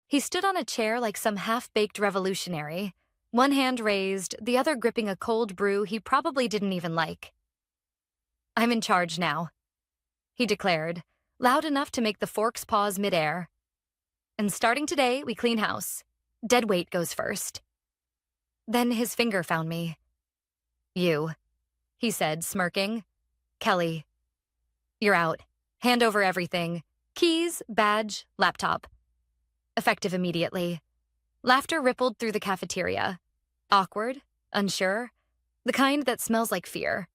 He stood on a chair like some half-baked revolutionary, one hand raised, the other gripping a cold brew he probably didn't even like. "I'm in charge now," he declared, loud enough to make the forks pause midair. "And starting today, we clean house. Dead weight goes first." Then his finger found me. "You," he said, smirking. "Kelly, you're out. Hand over everything. Keys, badge, laptop." Effective immediately. Laughter rippled through the cafeteria. Awkward, unsure, the kind that smells like fear.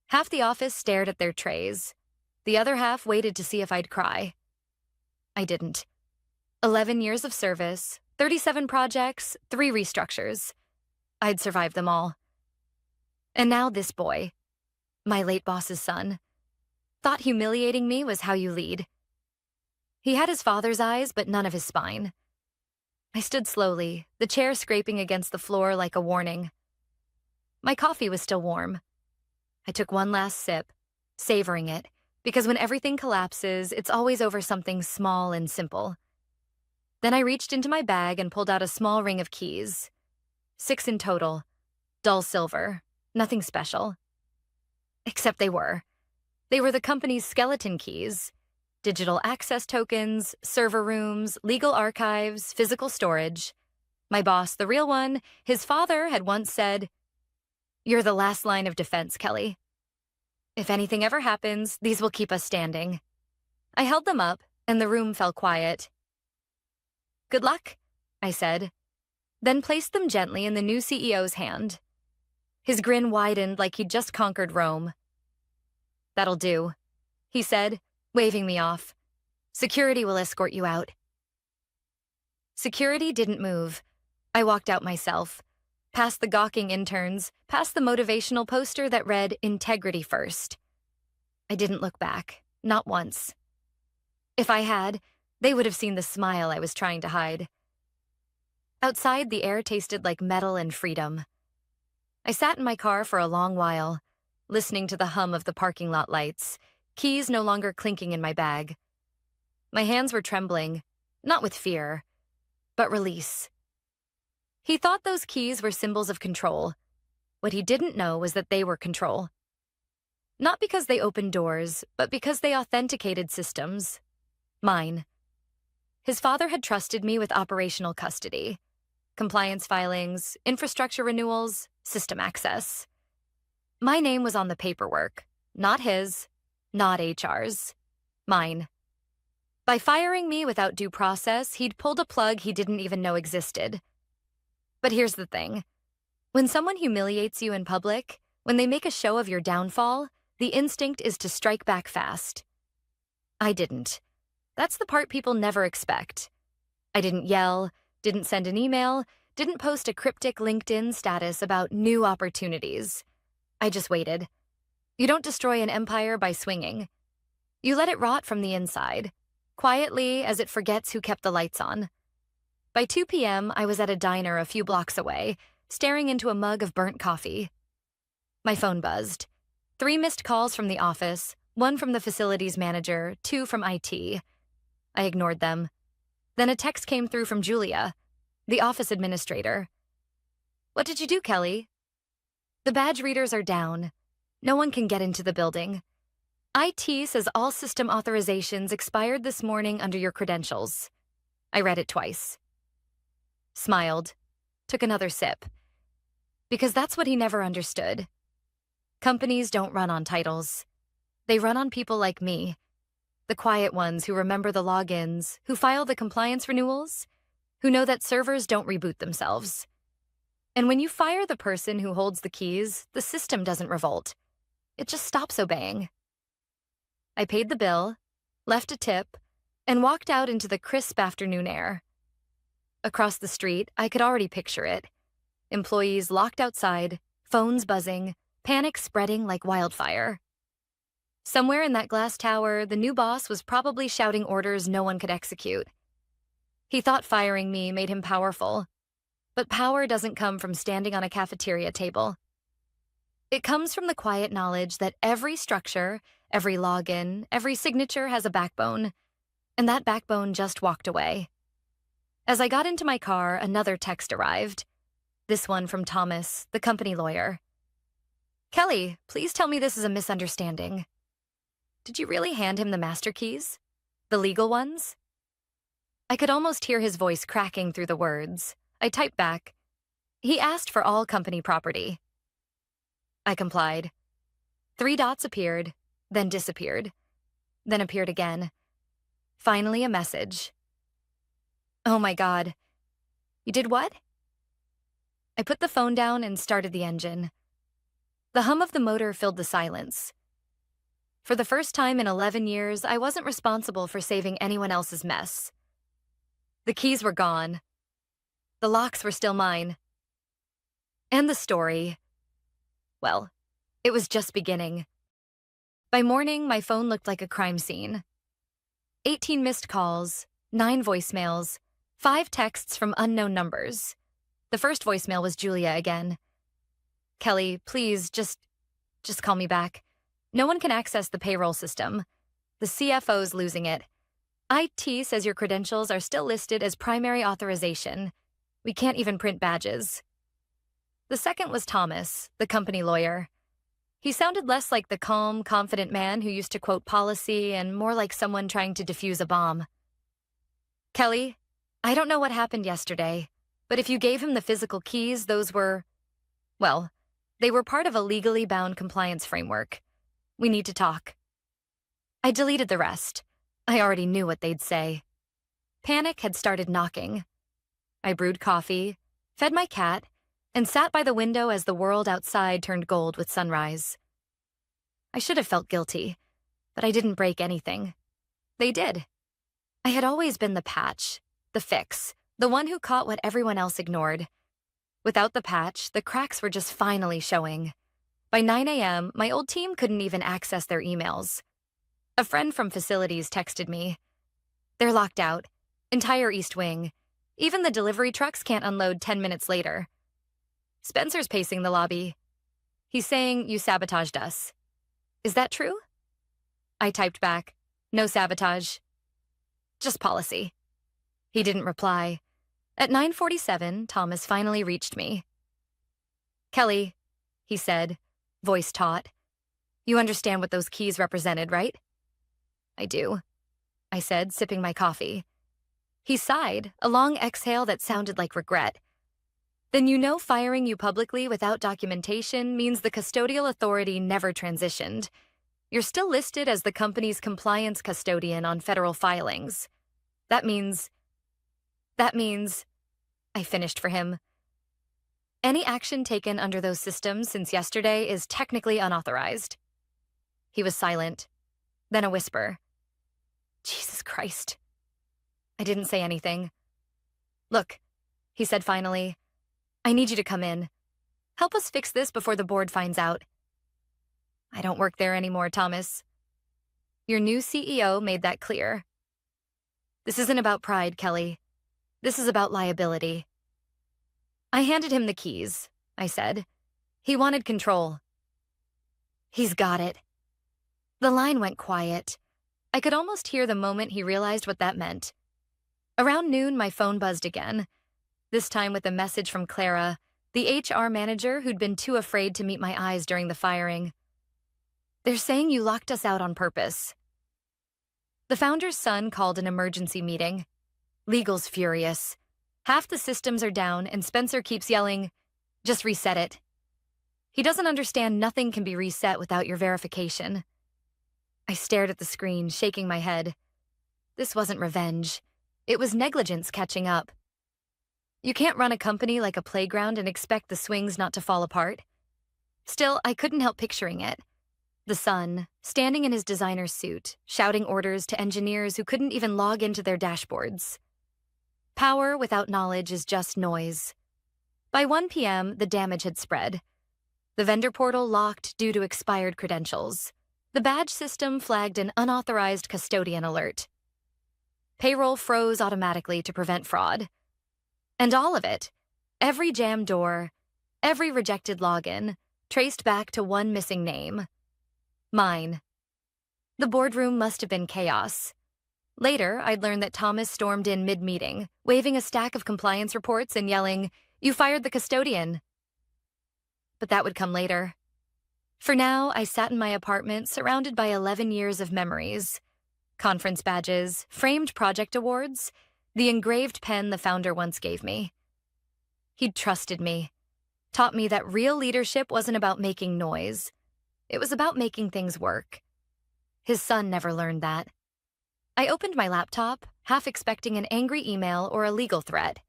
Half the office stared at their trays. The other half waited to see if I'd cry. I didn't. 11 years of service, 37 projects, 3 restructures. I'd survived them all. And now this boy, my late boss's son, thought humiliating me was how you lead. He had his father's eyes, but none of his spine. I stood slowly, the chair scraping against the floor like a warning. My coffee was still warm. I took one last sip, savoring it, because when everything collapses, it's always over something small and simple. Then I reached into my bag and pulled out a small ring of keys. 6 in total, dull silver, nothing special. Except they were. They were the company's skeleton keys. Digital access tokens, server rooms, legal archives, physical storage. My boss, the real one, his father had once said, "You're the last line of defense, Kelly. If anything ever happens, these will keep us standing." I held them up, and the room fell quiet. "Good luck," I said, then placed them gently in the new CEO's hand. His grin widened like he'd just conquered Rome. "That'll do," he said, waving me off. "Security will escort you out." Security didn't move. I walked out myself, past the gawking interns, past the motivational poster that read "Integrity First." I didn't look back, not once. If I had, they would have seen the smile I was trying to hide. Outside, the air tasted like metal and freedom. I sat in my car for a long while, listening to the hum of the parking lot lights, keys no longer clinking in my bag. My hands were trembling, not with fear, but release. He thought those keys were symbols of control. What he didn't know was that they were control. Not because they opened doors, but because they authenticated systems. Mine. His father had trusted me with operational custody, compliance filings, infrastructure renewals, system access. My name was on the paperwork, not his, not HR's, mine. By firing me without due process, he'd pulled a plug he didn't even know existed. But here's the thing. When someone humiliates you in public, when they make a show of your downfall, the instinct is to strike back fast. I didn't. That's the part people never expect. I didn't yell, didn't send an email, didn't post a cryptic LinkedIn status about new opportunities. I just waited. You don't destroy an empire by swinging. You let it rot from the inside, quietly as it forgets who kept the lights on. By 2 p.m., I was at a diner a few blocks away, staring into a mug of burnt coffee. My phone buzzed. 3 missed calls from the office, 1 from the facilities manager, 2 from IT. I ignored them. Then a text came through from Julia, the office administrator. "What did you do, Kelly?" "The badge readers are down. No one can get into the building. IT says all system authorizations expired this morning under your credentials." I read it twice. Smiled. Took another sip. Because that's what he never understood. Companies don't run on titles. They run on people like me. The quiet ones who remember the logins, who file the compliance renewals, who know that servers don't reboot themselves. And when you fire the person who holds the keys, the system doesn't revolt. It just stops obeying. I paid the bill, left a tip, and walked out into the crisp afternoon air. Across the street, I could already picture it. Employees locked outside, phones buzzing, panic spreading like wildfire. Somewhere in that glass tower, the new boss was probably shouting orders no one could execute. He thought firing me made him powerful. But power doesn't come from standing on a cafeteria table. It comes from the quiet knowledge that every structure, every login, every signature has a backbone, and that backbone just walked away. As I got into my car, another text arrived. This one from Thomas, the company lawyer. Kelly, please tell me this is a misunderstanding. Did you really hand him the master keys? The legal ones? I could almost hear his voice cracking through the words. I typed back, he asked for all company property. I complied. 3 dots appeared, then disappeared, then appeared again. Finally, a message. Oh my God. You did what? I put the phone down and started the engine. The hum of the motor filled the silence. For the first time in 11 years, I wasn't responsible for saving anyone else's mess. The keys were gone. The locks were still mine. And the story, well, it was just beginning. By morning, my phone looked like a crime scene. 18 missed calls, 9 voicemails, 5 texts from unknown numbers. The first voicemail was Julia again. Kelly, please, just call me back. No one can access the payroll system. The CFO's losing it. IT says your credentials are still listed as primary authorization. We can't even print badges. The second was Thomas, the company lawyer. He sounded less like the calm, confident man who used to quote policy and more like someone trying to defuse a bomb. Kelly, I don't know what happened yesterday, but if you gave him the physical keys, those were, well, they were part of a legally bound compliance framework. We need to talk. I deleted the rest. I already knew what they'd say. Panic had started knocking. I brewed coffee, fed my cat, and sat by the window as the world outside turned gold with sunrise. I should have felt guilty, but I didn't break anything. They did. I had always been the patch, the fix, the one who caught what everyone else ignored. Without the patch, the cracks were just finally showing. By 9 a.m., my old team couldn't even access their emails. A friend from facilities texted me. They're locked out. Entire East Wing. Even the delivery trucks can't unload 10 minutes later. Spencer's pacing the lobby. He's saying you sabotaged us. Is that true? I typed back, no sabotage. Just policy. He didn't reply. At 9:47, Thomas finally reached me. Kelly, he said, voice taut. You understand what those keys represented, right? I do, I said, sipping my coffee. He sighed, a long exhale that sounded like regret. Then you know firing you publicly without documentation means the custodial authority never transitioned. You're still listed as the company's compliance custodian on federal filings. That means, I finished for him. Any action taken under those systems since yesterday is technically unauthorized. He was silent, then a whisper. Jesus Christ. I didn't say anything. Look, he said finally, I need you to come in. Help us fix this before the board finds out. I don't work there anymore, Thomas. Your new CEO made that clear. This isn't about pride, Kelly. This is about liability. I handed him the keys, I said. He wanted control. He's got it. The line went quiet. I could almost hear the moment he realized what that meant. Around noon, my phone buzzed again, this time with a message from Clara, the HR manager who'd been too afraid to meet my eyes during the firing. They're saying you locked us out on purpose. The founder's son called an emergency meeting. Legal's furious. Half the systems are down, and Spencer keeps yelling, just reset it. He doesn't understand nothing can be reset without your verification. I stared at the screen, shaking my head. This wasn't revenge. It was negligence catching up. You can't run a company like a playground and expect the swings not to fall apart. Still, I couldn't help picturing it. The son, standing in his designer suit, shouting orders to engineers who couldn't even log into their dashboards. Power without knowledge is just noise. By 1 p.m., the damage had spread. The vendor portal locked due to expired credentials. The badge system flagged an unauthorized custodian alert. Payroll froze automatically to prevent fraud. And all of it, every jammed door, every rejected login, traced back to one missing name. Mine. The boardroom must have been chaos. Later, I'd learned that Thomas stormed in mid-meeting, waving a stack of compliance reports and yelling, "You fired the custodian." But that would come later. For now, I sat in my apartment surrounded by 11 years of memories. Conference badges, framed project awards, the engraved pen the founder once gave me. He'd trusted me, taught me that real leadership wasn't about making noise. It was about making things work. His son never learned that. I opened my laptop, half expecting an angry email or a legal threat.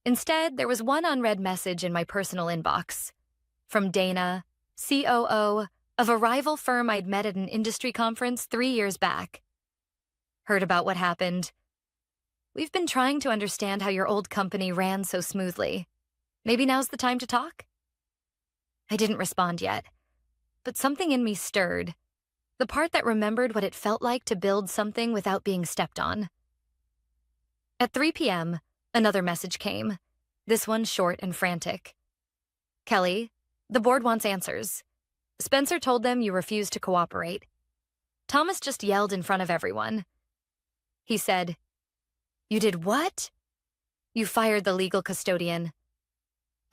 Instead, there was one unread message in my personal inbox. From Dana, COO of a rival firm I'd met at an industry conference 3 years back. Heard about what happened. We've been trying to understand how your old company ran so smoothly. Maybe now's the time to talk? I didn't respond yet, but something in me stirred. The part that remembered what it felt like to build something without being stepped on. At 3 p.m., another message came, this one short and frantic. "Kelly, the board wants answers. Spencer told them you refused to cooperate. Thomas just yelled in front of everyone. He said, 'You did what?' 'You fired the legal custodian.'"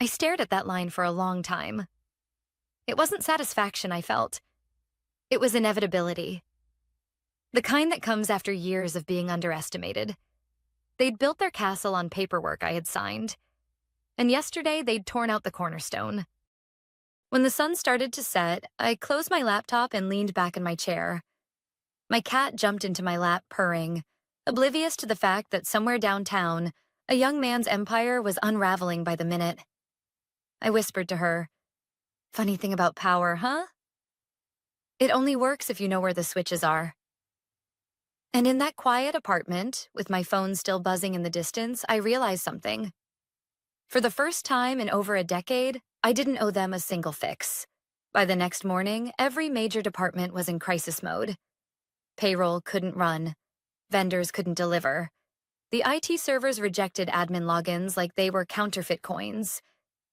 I stared at that line for a long time. It wasn't satisfaction I felt. It was inevitability. The kind that comes after years of being underestimated. They'd built their castle on paperwork I had signed, and yesterday they'd torn out the cornerstone. When the sun started to set, I closed my laptop and leaned back in my chair. My cat jumped into my lap purring, oblivious to the fact that somewhere downtown, a young man's empire was unraveling by the minute. I whispered to her, "Funny thing about power, huh? It only works if you know where the switches are." And in that quiet apartment, with my phone still buzzing in the distance, I realized something. For the first time in over a decade, I didn't owe them a single fix. By the next morning, every major department was in crisis mode. Payroll couldn't run. Vendors couldn't deliver. The IT servers rejected admin logins like they were counterfeit coins.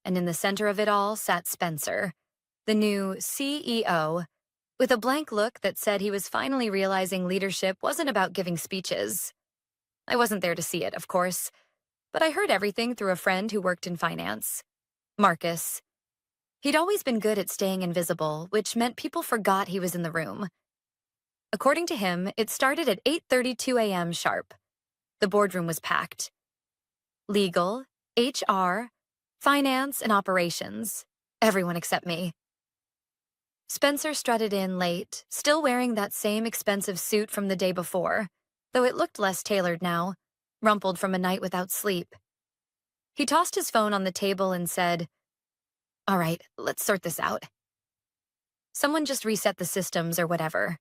And in the center of it all sat Spencer, the new CEO, with a blank look that said he was finally realizing leadership wasn't about giving speeches. I wasn't there to see it, of course, but I heard everything through a friend who worked in finance. Marcus. He'd always been good at staying invisible, which meant people forgot he was in the room. According to him, it started at 8:32 a.m. sharp. The boardroom was packed. Legal, HR, finance, and operations. Everyone except me. Spencer strutted in late, still wearing that same expensive suit from the day before, though it looked less tailored now, rumpled from a night without sleep. He tossed his phone on the table and said, "All right, let's sort this out. Someone just reset the systems or whatever."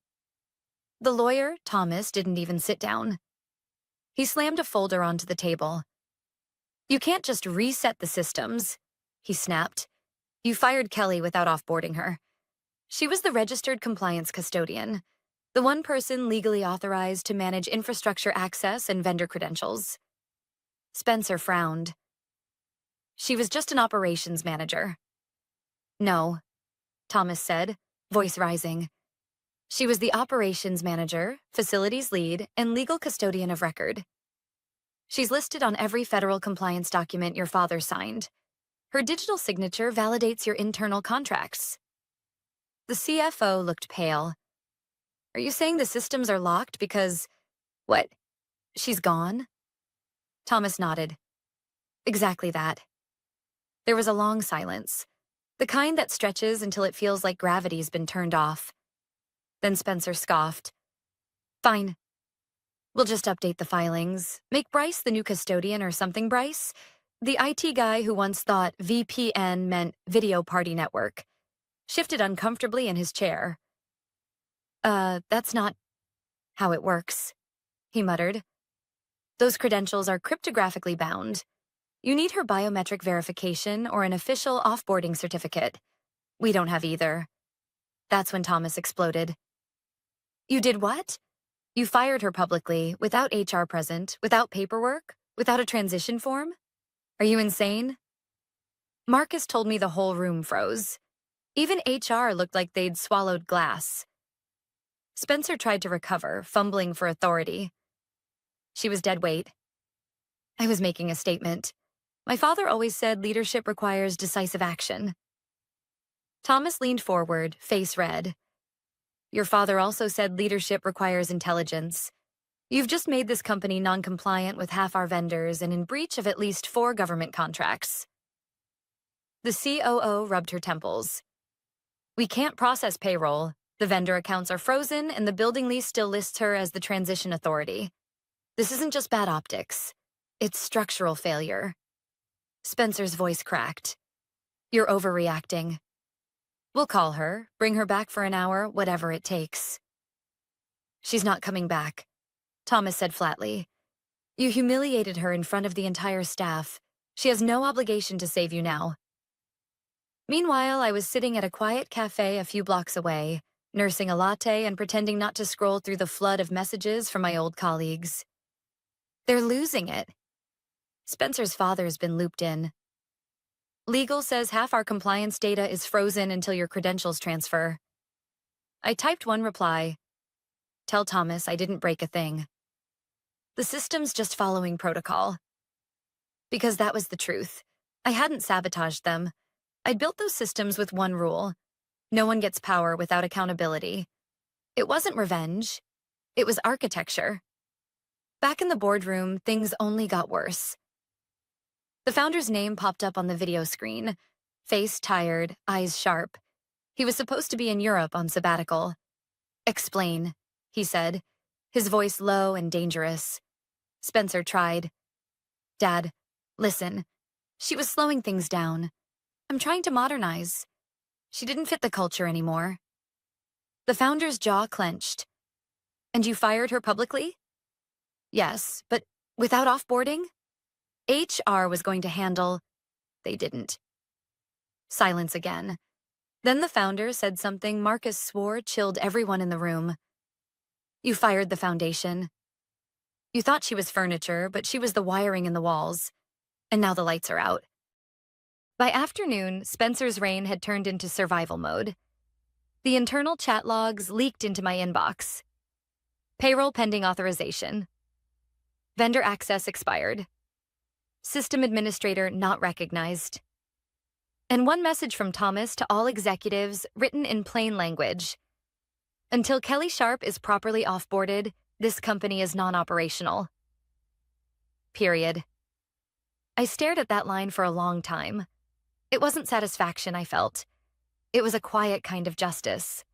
The lawyer, Thomas, didn't even sit down. He slammed a folder onto the table. "You can't just reset the systems," he snapped. "You fired Kelly without offboarding her. She was the registered compliance custodian, the one person legally authorized to manage infrastructure access and vendor credentials." Spencer frowned. "She was just an operations manager." "No," Thomas said, voice rising. "She was the operations manager, facilities lead, and legal custodian of record. She's listed on every federal compliance document your father signed. Her digital signature validates your internal contracts." The CFO looked pale. "Are you saying the systems are locked because, what, she's gone?" Thomas nodded. "Exactly that." There was a long silence, the kind that stretches until it feels like gravity's been turned off. Then Spencer scoffed. "Fine. We'll just update the filings. Make Bryce the new custodian or something, Bryce. The IT guy who once thought VPN meant video party network. Shifted uncomfortably in his chair. That's not how it works," he muttered. "Those credentials are cryptographically bound. You need her biometric verification or an official offboarding certificate. We don't have either." That's when Thomas exploded. "You did what? You fired her publicly, without HR present, without paperwork, without a transition form? Are you insane?" Marcus told me the whole room froze. Even HR looked like they'd swallowed glass. Spencer tried to recover, fumbling for authority. She was dead weight. I was making a statement. My father always said leadership requires decisive action. Thomas leaned forward, face red. Your father also said leadership requires intelligence. You've just made this company non-compliant with half our vendors and in breach of at least 4 government contracts. The COO rubbed her temples. We can't process payroll. The vendor accounts are frozen, and the building lease still lists her as the transition authority. This isn't just bad optics. It's structural failure. Spencer's voice cracked. You're overreacting. We'll call her, bring her back for an hour, whatever it takes. She's not coming back, Thomas said flatly. You humiliated her in front of the entire staff. She has no obligation to save you now. Meanwhile, I was sitting at a quiet cafe a few blocks away, nursing a latte and pretending not to scroll through the flood of messages from my old colleagues. They're losing it. Spencer's father's been looped in. Legal says half our compliance data is frozen until your credentials transfer. I typed one reply. Tell Thomas I didn't break a thing. The system's just following protocol. Because that was the truth. I hadn't sabotaged them. I'd built those systems with one rule. No one gets power without accountability. It wasn't revenge. It was architecture. Back in the boardroom, things only got worse. The founder's name popped up on the video screen. Face tired, eyes sharp. He was supposed to be in Europe on sabbatical. Explain, he said, his voice low and dangerous. Spencer tried. Dad, listen. She was slowing things down. I'm trying to modernize. She didn't fit the culture anymore. The founder's jaw clenched. And you fired her publicly? Yes, but without offboarding? HR was going to handle. They didn't. Silence again. Then the founder said something Marcus swore chilled everyone in the room. You fired the foundation. You thought she was furniture, but she was the wiring in the walls. And now the lights are out. By afternoon, Spencer's reign had turned into survival mode. The internal chat logs leaked into my inbox. Payroll pending authorization. Vendor access expired. System administrator not recognized. And one message from Thomas to all executives written in plain language. Until Kelly Sharp is properly offboarded, this company is non-operational. Period. I stared at that line for a long time. It wasn't satisfaction I felt. It was a quiet kind of justice.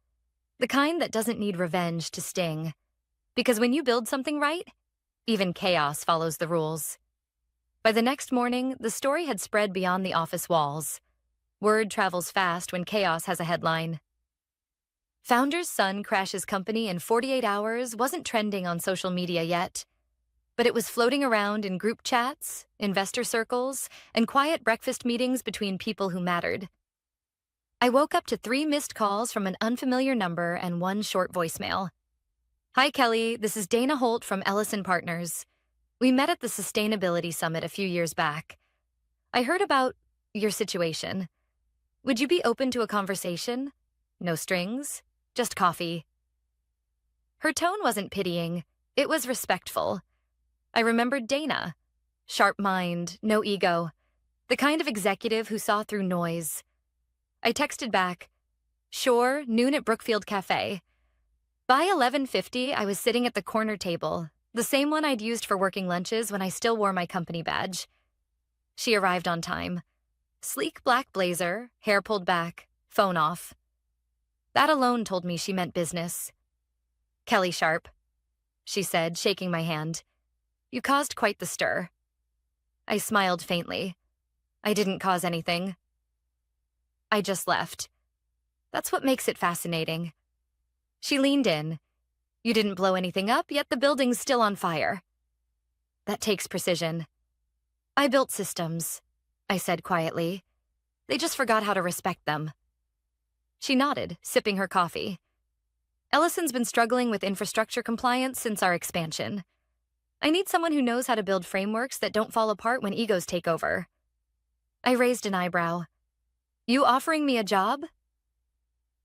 The kind that doesn't need revenge to sting. Because when you build something right, even chaos follows the rules. By the next morning, the story had spread beyond the office walls. Word travels fast when chaos has a headline. Founder's son crashes company in 48 hours wasn't trending on social media yet. But it was floating around in group chats, investor circles, and quiet breakfast meetings between people who mattered. I woke up to 3 missed calls from an unfamiliar number and 1 short voicemail. Hi, Kelly. This is Dana Holt from Ellison Partners. We met at the Sustainability Summit a few years back. I heard about your situation. Would you be open to a conversation? No strings, just coffee. Her tone wasn't pitying. It was respectful. I remembered Dana. Sharp mind, no ego. The kind of executive who saw through noise. I texted back, sure, noon at Brookfield Cafe. By 11:50, I was sitting at the corner table, the same one I'd used for working lunches when I still wore my company badge. She arrived on time. Sleek black blazer, hair pulled back, phone off. That alone told me she meant business. Kelly Sharp, she said, shaking my hand. You caused quite the stir. I smiled faintly. I didn't cause anything. I just left. That's what makes it fascinating. She leaned in. You didn't blow anything up, yet the building's still on fire. That takes precision. I built systems, I said quietly. They just forgot how to respect them. She nodded, sipping her coffee. Ellison's been struggling with infrastructure compliance since our expansion. I need someone who knows how to build frameworks that don't fall apart when egos take over. I raised an eyebrow. You offering me a job?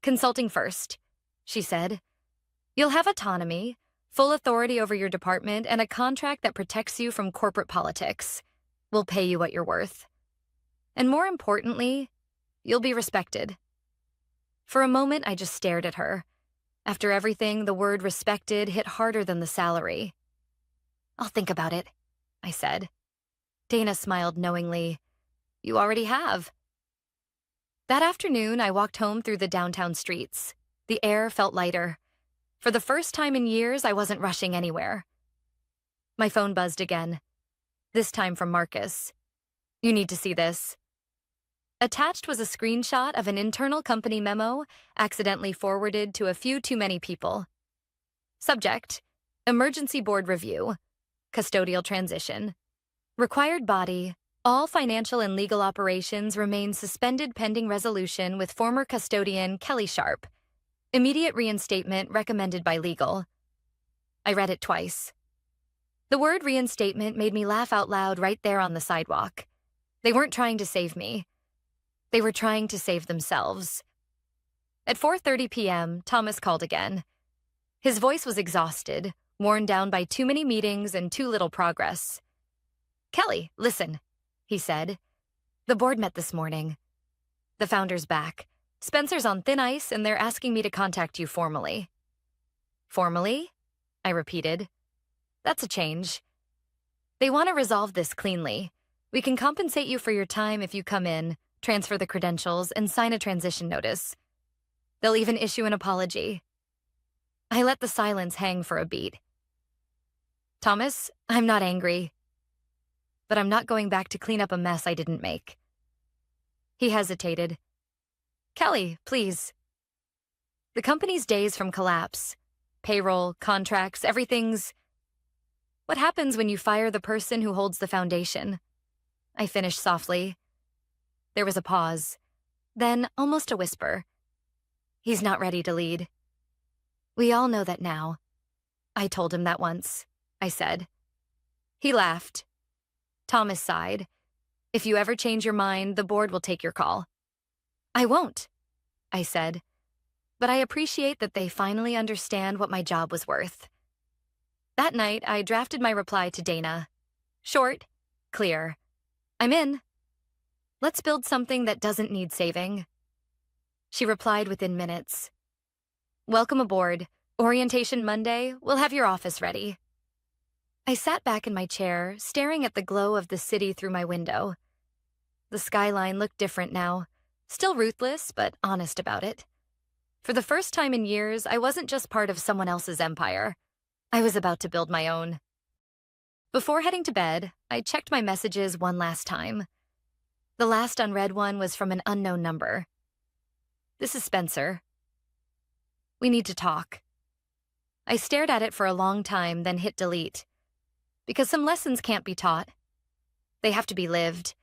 Consulting first, she said. You'll have autonomy, Full authority over your department and a contract that protects you from corporate politics. We'll pay you what you're worth. And more importantly, you'll be respected. For a moment, I just stared at her. After everything, the word respected hit harder than the salary. I'll think about it, I said. Dana smiled knowingly. You already have. That afternoon, I walked home through the downtown streets. The air felt lighter. For the first time in years, I wasn't rushing anywhere. My phone buzzed again. This time from Marcus. You need to see this. Attached was a screenshot of an internal company memo accidentally forwarded to a few too many people. Subject: Emergency Board Review. Custodial Transition. Required body: all financial and legal operations remain suspended pending resolution with former custodian Kelly Sharp. Immediate reinstatement recommended by legal. I read it twice. The word reinstatement made me laugh out loud right there on the sidewalk. They weren't trying to save me. They were trying to save themselves. At 4:30 p.m., Thomas called again. His voice was exhausted, worn down by too many meetings and too little progress. Kelly, listen, he said. The board met this morning. The founder's back. Spencer's on thin ice, and they're asking me to contact you formally. Formally? I repeated. That's a change. They want to resolve this cleanly. We can compensate you for your time if you come in, transfer the credentials, and sign a transition notice. They'll even issue an apology. I let the silence hang for a beat. Thomas, I'm not angry. But I'm not going back to clean up a mess I didn't make. He hesitated. Kelly, please. The company's days from collapse. Payroll, contracts, everything's... What happens when you fire the person who holds the foundation? I finished softly. There was a pause. Then, almost a whisper. He's not ready to lead. We all know that now. I told him that once, I said. He laughed. Thomas sighed. If you ever change your mind, the board will take your call. I won't, I said. But I appreciate that they finally understand what my job was worth. That night, I drafted my reply to Dana. Short, clear. I'm in. Let's build something that doesn't need saving. She replied within minutes. Welcome aboard. Orientation Monday. We'll have your office ready. I sat back in my chair, staring at the glow of the city through my window. The skyline looked different now. Still ruthless, but honest about it. For the first time in years, I wasn't just part of someone else's empire. I was about to build my own. Before heading to bed, I checked my messages one last time. The last unread one was from an unknown number. This is Spencer. We need to talk. I stared at it for a long time, then hit delete. Because some lessons can't be taught. They have to be lived.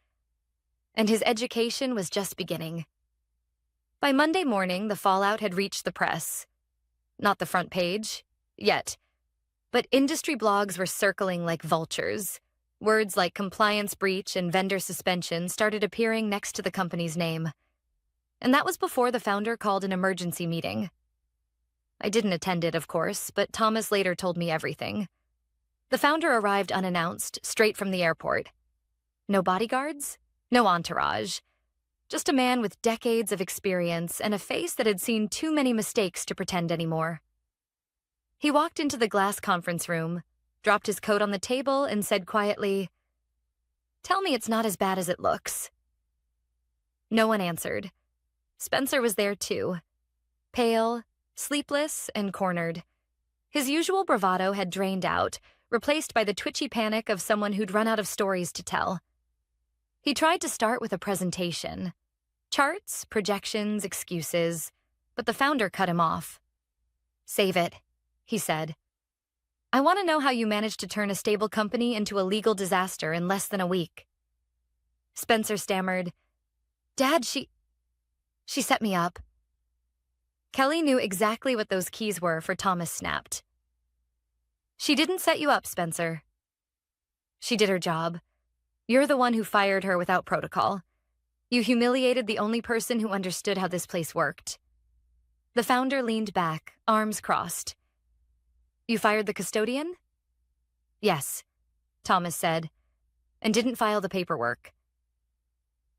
And his education was just beginning. By Monday morning, the fallout had reached the press. Not the front page, yet. But industry blogs were circling like vultures. Words like compliance breach and vendor suspension started appearing next to the company's name. And that was before the founder called an emergency meeting. I didn't attend it, of course, but Thomas later told me everything. The founder arrived unannounced, straight from the airport. No bodyguards? No entourage. Just a man with decades of experience and a face that had seen too many mistakes to pretend anymore. He walked into the glass conference room, dropped his coat on the table, and said quietly, "Tell me it's not as bad as it looks." No one answered. Spencer was there too. Pale, sleepless, and cornered. His usual bravado had drained out, replaced by the twitchy panic of someone who'd run out of stories to tell. He tried to start with a presentation. Charts, projections, excuses, but the founder cut him off. "Save it," he said. "I want to know how you managed to turn a stable company into a legal disaster in less than a week." Spencer stammered, "Dad, she set me up." Kelly knew exactly what those keys were, for Thomas snapped. "She didn't set you up, Spencer. She did her job. You're the one who fired her without protocol. You humiliated the only person who understood how this place worked." The founder leaned back, arms crossed. You fired the custodian? Yes, Thomas said, and didn't file the paperwork.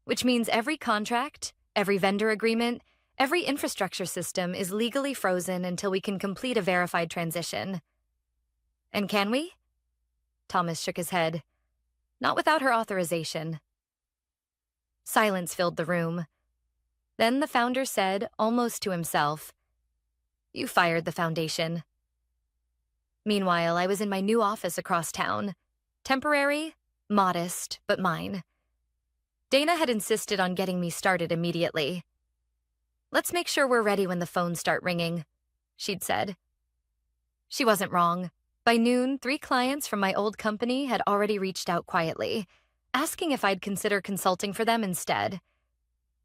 Which means every contract, every vendor agreement, every infrastructure system is legally frozen until we can complete a verified transition. And can we? Thomas shook his head. Not without her authorization. Silence filled the room. Then the founder said, almost to himself, "You fired the foundation." Meanwhile, I was in my new office across town. Temporary, modest, but mine. Dana had insisted on getting me started immediately. "Let's make sure we're ready when the phones start ringing," she'd said. She wasn't wrong. By noon, 3 clients from my old company had already reached out quietly, asking if I'd consider consulting for them instead.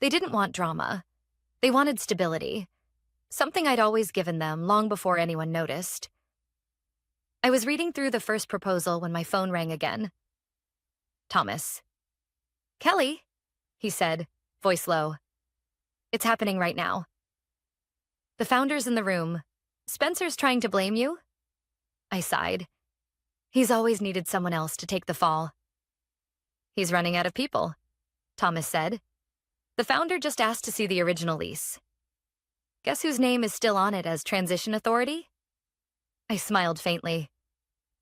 They didn't want drama. They wanted stability, something I'd always given them long before anyone noticed. I was reading through the first proposal when my phone rang again. Thomas. "Kelly," he said, voice low. "It's happening right now." "The founder's in the room. Spencer's trying to blame you?" I sighed. He's always needed someone else to take the fall. "He's running out of people," Thomas said. "The founder just asked to see the original lease. Guess whose name is still on it as transition authority?" I smiled faintly.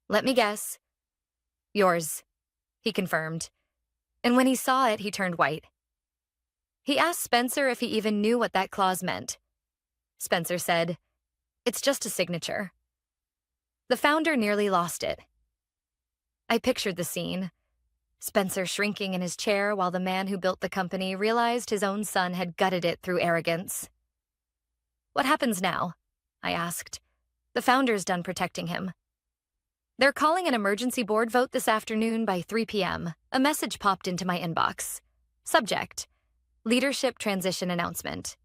"Let me guess." "Yours," he confirmed. And when he saw it, he turned white. He asked Spencer if he even knew what that clause meant. Spencer said, "It's just a signature." The founder nearly lost it. I pictured the scene. Spencer shrinking in his chair while the man who built the company realized his own son had gutted it through arrogance. "What happens now?" I asked. "The founder's done protecting him." "They're calling an emergency board vote this afternoon by 3 p.m. A message popped into my inbox. Subject: Leadership Transition Announcement.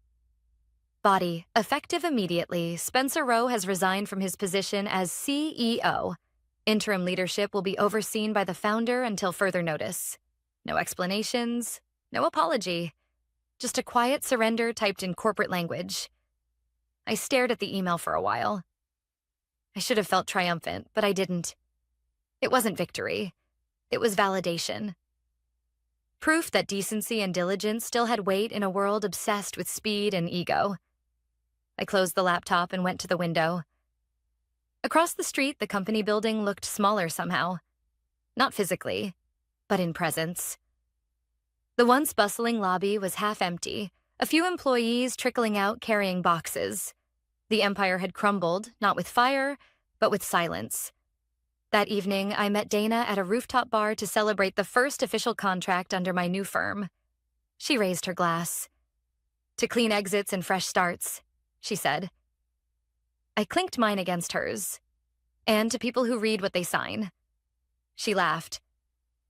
Body: effective immediately, Spencer Rowe has resigned from his position as CEO. Interim leadership will be overseen by the founder until further notice. No explanations, no apology. Just a quiet surrender typed in corporate language. I stared at the email for a while. I should have felt triumphant, but I didn't. It wasn't victory. It was validation. Proof that decency and diligence still had weight in a world obsessed with speed and ego. I closed the laptop and went to the window. Across the street, the company building looked smaller somehow. Not physically, but in presence. The once bustling lobby was half empty, a few employees trickling out carrying boxes. The empire had crumbled, not with fire, but with silence. That evening, I met Dana at a rooftop bar to celebrate the first official contract under my new firm. She raised her glass. "To clean exits and fresh starts," she said. I clinked mine against hers. "And to people who read what they sign." She laughed.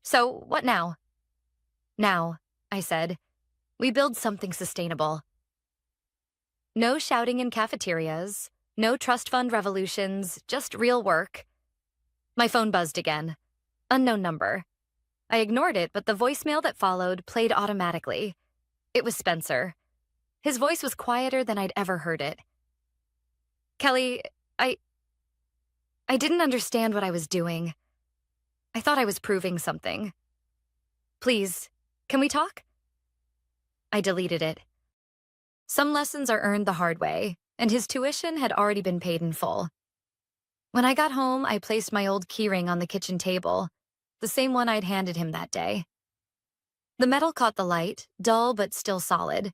"So, what now?" "Now," I said, "we build something sustainable. No shouting in cafeterias, no trust fund revolutions, just real work." My phone buzzed again. Unknown number. I ignored it, but the voicemail that followed played automatically. It was Spencer. His voice was quieter than I'd ever heard it. "Kelly, I didn't understand what I was doing. I thought I was proving something. Please, can we talk?" I deleted it. Some lessons are earned the hard way, and his tuition had already been paid in full. When I got home, I placed my old keyring on the kitchen table, the same one I'd handed him that day. The metal caught the light, dull but still solid,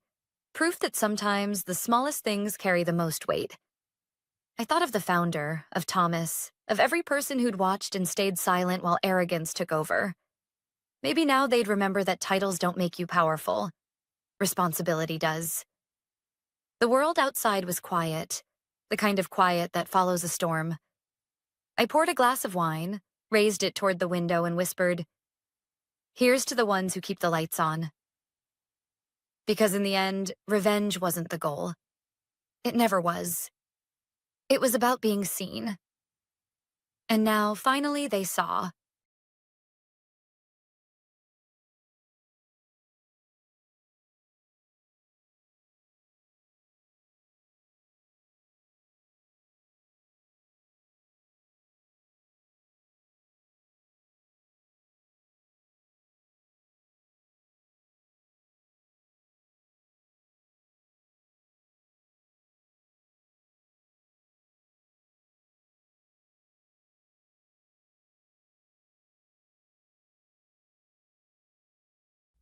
proof that sometimes the smallest things carry the most weight. I thought of the founder, of Thomas, of every person who'd watched and stayed silent while arrogance took over. Maybe now they'd remember that titles don't make you powerful. Responsibility does. The world outside was quiet, the kind of quiet that follows a storm. I poured a glass of wine, raised it toward the window, and whispered, "Here's to the ones who keep the lights on." Because in the end, revenge wasn't the goal. It never was. It was about being seen. And now, finally, they saw.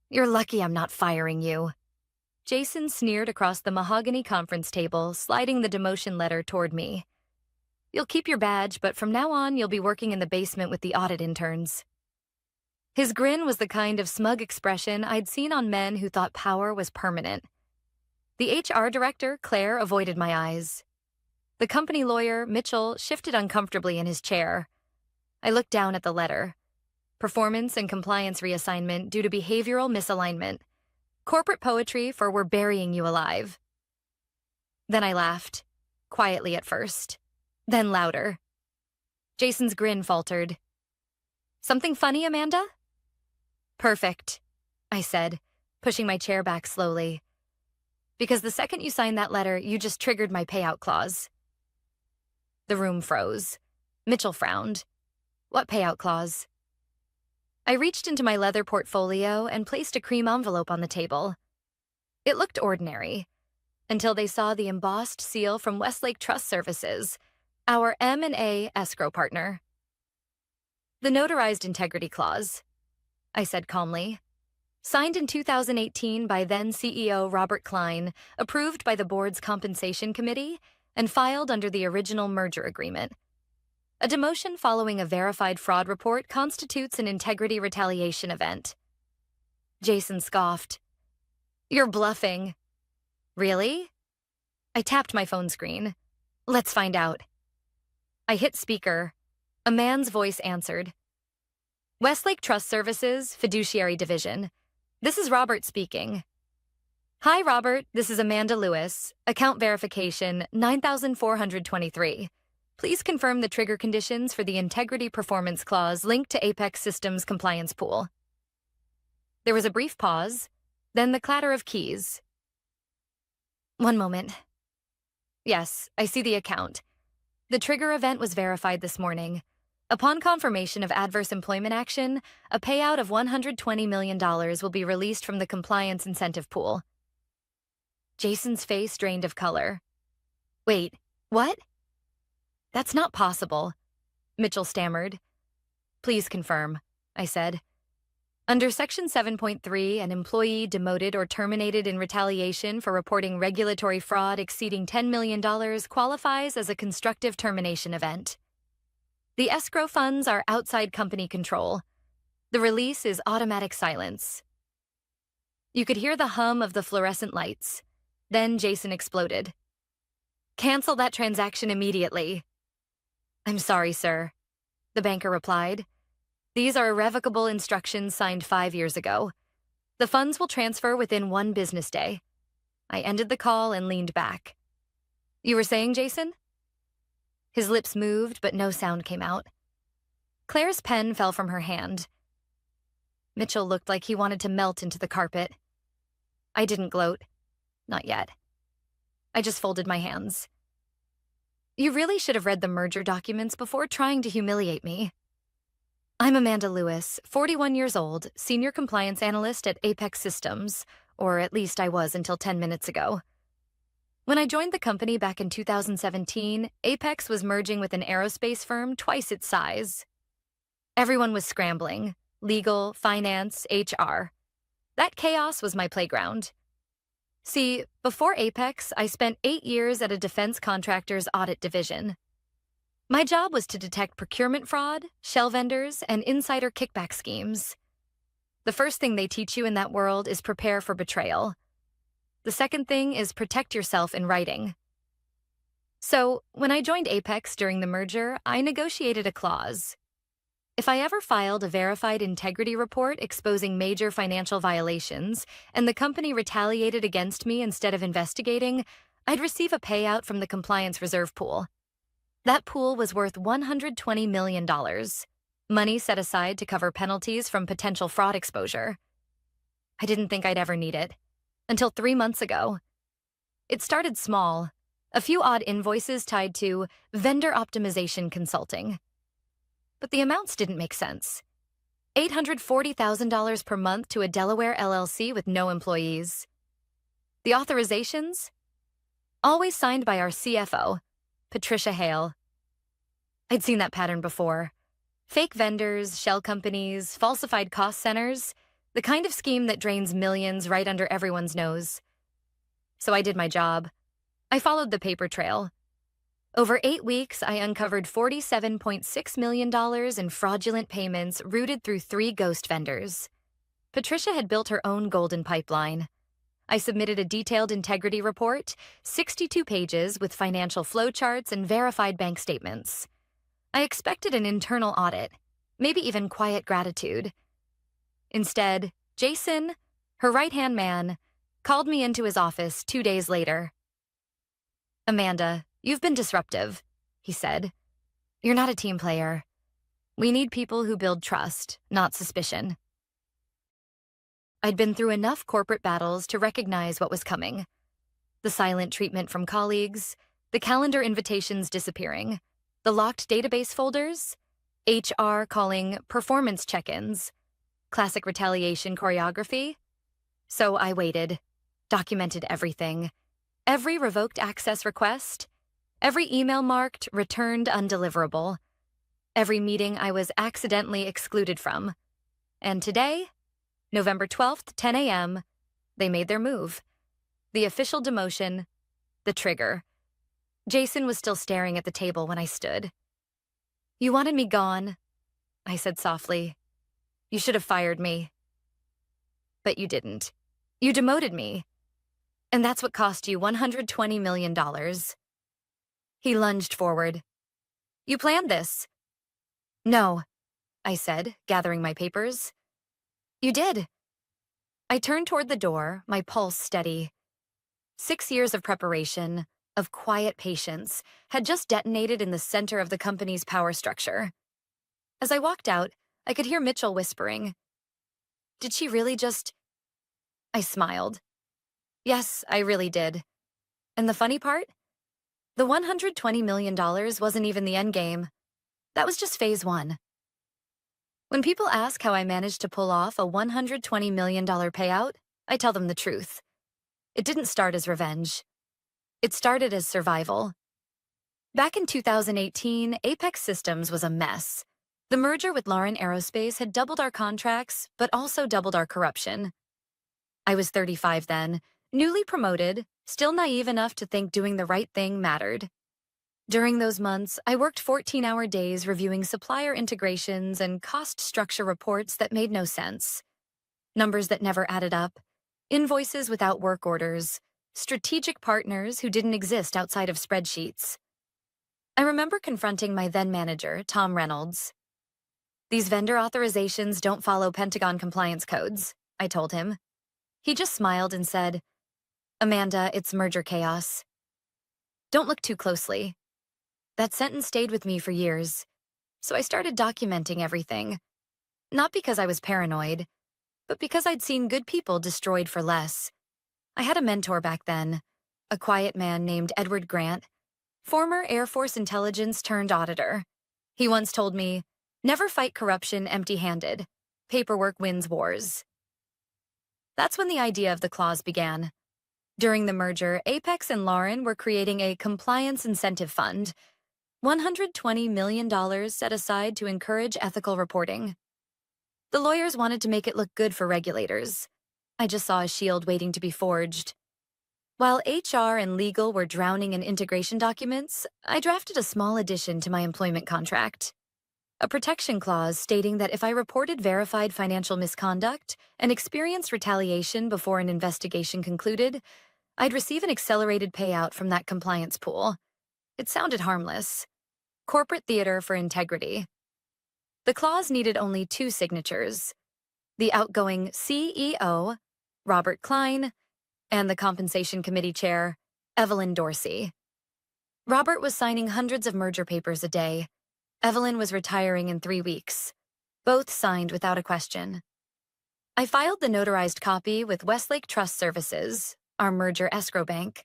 You're lucky I'm not firing you. Jason sneered across the mahogany conference table, sliding the demotion letter toward me. You'll keep your badge, but from now on, you'll be working in the basement with the audit interns. His grin was the kind of smug expression I'd seen on men who thought power was permanent. The HR director, Claire, avoided my eyes. The company lawyer, Mitchell, shifted uncomfortably in his chair. I looked down at the letter. Performance and compliance reassignment due to behavioral misalignment. Corporate poetry for we're burying you alive. Then I laughed, quietly at first, then louder. Jason's grin faltered. Something funny, Amanda? Perfect, I said, pushing my chair back slowly. Because the second you signed that letter, you just triggered my payout clause. The room froze. Mitchell frowned. What payout clause? I reached into my leather portfolio and placed a cream envelope on the table. It looked ordinary, until they saw the embossed seal from Westlake Trust Services, our M&A escrow partner. The notarized integrity clause, I said calmly. Signed in 2018 by then CEO Robert Klein, approved by the board's compensation committee, and filed under the original merger agreement. A demotion following a verified fraud report constitutes an integrity retaliation event. Jason scoffed. You're bluffing. Really? I tapped my phone screen. Let's find out. I hit speaker. A man's voice answered. Westlake Trust Services, Fiduciary Division. This is Robert speaking. Hi, Robert. This is Amanda Lewis. Account verification 9423. Please confirm the trigger conditions for the Integrity Performance Clause linked to Apex Systems Compliance Pool. There was a brief pause, then the clatter of keys. One moment. Yes, I see the account. The trigger event was verified this morning. Upon confirmation of adverse employment action, a payout of $120 million will be released from the compliance incentive pool. Jason's face drained of color. Wait, what? That's not possible, Mitchell stammered. Please confirm, I said. Under Section 7.3, an employee demoted or terminated in retaliation for reporting regulatory fraud exceeding $10 million qualifies as a constructive termination event. The escrow funds are outside company control. The release is automatic silence. You could hear the hum of the fluorescent lights. Then Jason exploded. Cancel that transaction immediately. I'm sorry, sir, the banker replied. These are irrevocable instructions signed 5 years ago. The funds will transfer within 1 business day. I ended the call and leaned back. You were saying, Jason? His lips moved, but no sound came out. Claire's pen fell from her hand. Mitchell looked like he wanted to melt into the carpet. I didn't gloat. Not yet. I just folded my hands. You really should have read the merger documents before trying to humiliate me. I'm Amanda Lewis, 41 years old, senior compliance analyst at Apex Systems, or at least I was until 10 minutes ago. When I joined the company back in 2017, Apex was merging with an aerospace firm twice its size. Everyone was scrambling: legal, finance, HR. That chaos was my playground. See, before Apex, I spent 8 years at a defense contractor's audit division. My job was to detect procurement fraud, shell vendors, and insider kickback schemes. The first thing they teach you in that world is prepare for betrayal. The second thing is protect yourself in writing. So, when I joined Apex during the merger, I negotiated a clause. If I ever filed a verified integrity report exposing major financial violations, and the company retaliated against me instead of investigating, I'd receive a payout from the compliance reserve pool. That pool was worth $120 million, money set aside to cover penalties from potential fraud exposure. I didn't think I'd ever need it, until 3 months ago. It started small, a few odd invoices tied to vendor optimization consulting. But the amounts didn't make sense. $840,000 per month to a Delaware LLC with no employees. The authorizations? Always signed by our CFO, Patricia Hale. I'd seen that pattern before. Fake vendors, shell companies, falsified cost centers. The kind of scheme that drains millions right under everyone's nose. So I did my job. I followed the paper trail. Over 8 weeks, I uncovered $47.6 million in fraudulent payments routed through 3 ghost vendors. Patricia had built her own golden pipeline. I submitted a detailed integrity report, 62 pages with financial flowcharts and verified bank statements. I expected an internal audit, maybe even quiet gratitude. Instead, Jason, her right-hand man, called me into his office 2 days later. "Amanda, you've been disruptive," he said. "You're not a team player. We need people who build trust, not suspicion." I'd been through enough corporate battles to recognize what was coming. The silent treatment from colleagues, the calendar invitations disappearing, the locked database folders, HR calling performance check-ins, classic retaliation choreography. So I waited, documented everything, every revoked access request, every email marked returned undeliverable, every meeting I was accidentally excluded from. And today, November 12th, 10 a.m., they made their move. The official demotion, the trigger. Jason was still staring at the table when I stood. "You wanted me gone," I said softly. "You should have fired me." "But you didn't. You demoted me. And that's what cost you $120 million. He lunged forward. "You planned this." "No," I said, gathering my papers. "You did." I turned toward the door, my pulse steady. 6 years of preparation, of quiet patience, had just detonated in the center of the company's power structure. As I walked out, I could hear Mitchell whispering, "Did she really just—" I smiled. Yes, I really did. And the funny part? The $120 million wasn't even the endgame. That was just phase 1. When people ask how I managed to pull off a $120 million payout, I tell them the truth. It didn't start as revenge. It started as survival. Back in 2018, Apex Systems was a mess. The merger with Lauren Aerospace had doubled our contracts, but also doubled our corruption. I was 35 then, newly promoted, still naive enough to think doing the right thing mattered. During those months, I worked 14-hour days reviewing supplier integrations and cost structure reports that made no sense. Numbers that never added up, invoices without work orders, strategic partners who didn't exist outside of spreadsheets. I remember confronting my then manager, Tom Reynolds. "These vendor authorizations don't follow Pentagon compliance codes," I told him. He just smiled and said, "Amanda, it's merger chaos. Don't look too closely." That sentence stayed with me for years, so I started documenting everything. Not because I was paranoid, but because I'd seen good people destroyed for less. I had a mentor back then, a quiet man named Edward Grant, former Air Force intelligence turned auditor. He once told me, "Never fight corruption empty-handed. Paperwork wins wars." That's when the idea of the clause began. During the merger, Apex and Lauren were creating a compliance incentive fund, $120 million set aside to encourage ethical reporting. The lawyers wanted to make it look good for regulators. I just saw a shield waiting to be forged. While HR and legal were drowning in integration documents, I drafted a small addition to my employment contract. A protection clause stating that if I reported verified financial misconduct and experienced retaliation before an investigation concluded, I'd receive an accelerated payout from that compliance pool. It sounded harmless. Corporate theater for integrity. The clause needed only 2 signatures: the outgoing CEO, Robert Klein, and the Compensation Committee Chair, Evelyn Dorsey. Robert was signing hundreds of merger papers a day. Evelyn was retiring in 3 weeks. Both signed without a question. I filed the notarized copy with Westlake Trust Services, our merger escrow bank,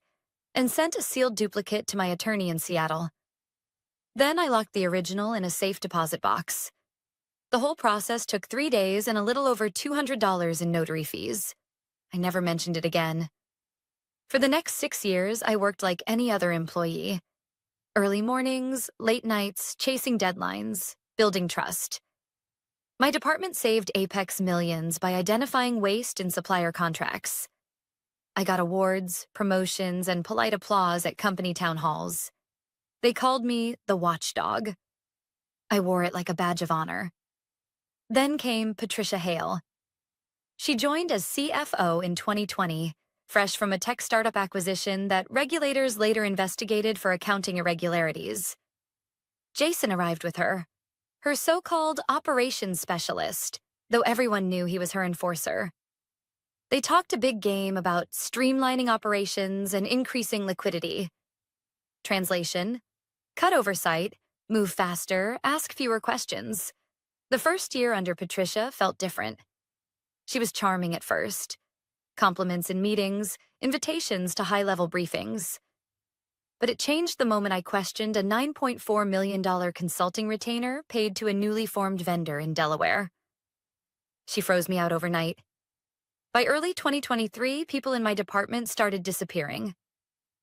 and sent a sealed duplicate to my attorney in Seattle. Then I locked the original in a safe deposit box. The whole process took 3 days and a little over $200 in notary fees. I never mentioned it again. For the next 6 years, I worked like any other employee. Early mornings, late nights, chasing deadlines, building trust. My department saved Apex millions by identifying waste in supplier contracts. I got awards, promotions, and polite applause at company town halls. They called me the watchdog. I wore it like a badge of honor. Then came Patricia Hale. She joined as CFO in 2020, fresh from a tech startup acquisition that regulators later investigated for accounting irregularities. Jason arrived with her so-called operations specialist, though everyone knew he was her enforcer. They talked a big game about streamlining operations and increasing liquidity. Translation: cut oversight, move faster, ask fewer questions. The first year under Patricia felt different. She was charming at first. Compliments in meetings, invitations to high-level briefings. But it changed the moment I questioned a $9.4 million consulting retainer paid to a newly formed vendor in Delaware. She froze me out overnight. By early 2023, people in my department started disappearing.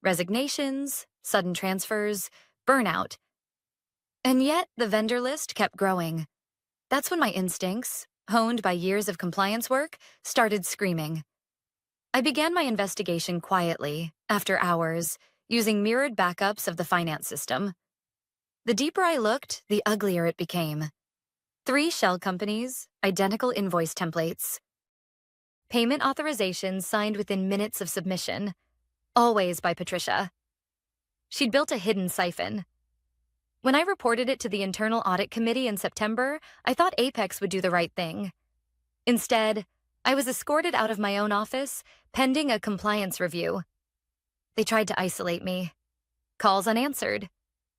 Resignations, sudden transfers, burnout. And yet, the vendor list kept growing. That's when my instincts, honed by years of compliance work, started screaming. I began my investigation quietly, after hours, using mirrored backups of the finance system. The deeper I looked, the uglier it became. 3 shell companies, identical invoice templates. Payment authorizations signed within minutes of submission, always by Patricia. She'd built a hidden siphon. When I reported it to the internal audit committee in September, I thought Apex would do the right thing. Instead, I was escorted out of my own office, pending a compliance review. They tried to isolate me. Calls unanswered.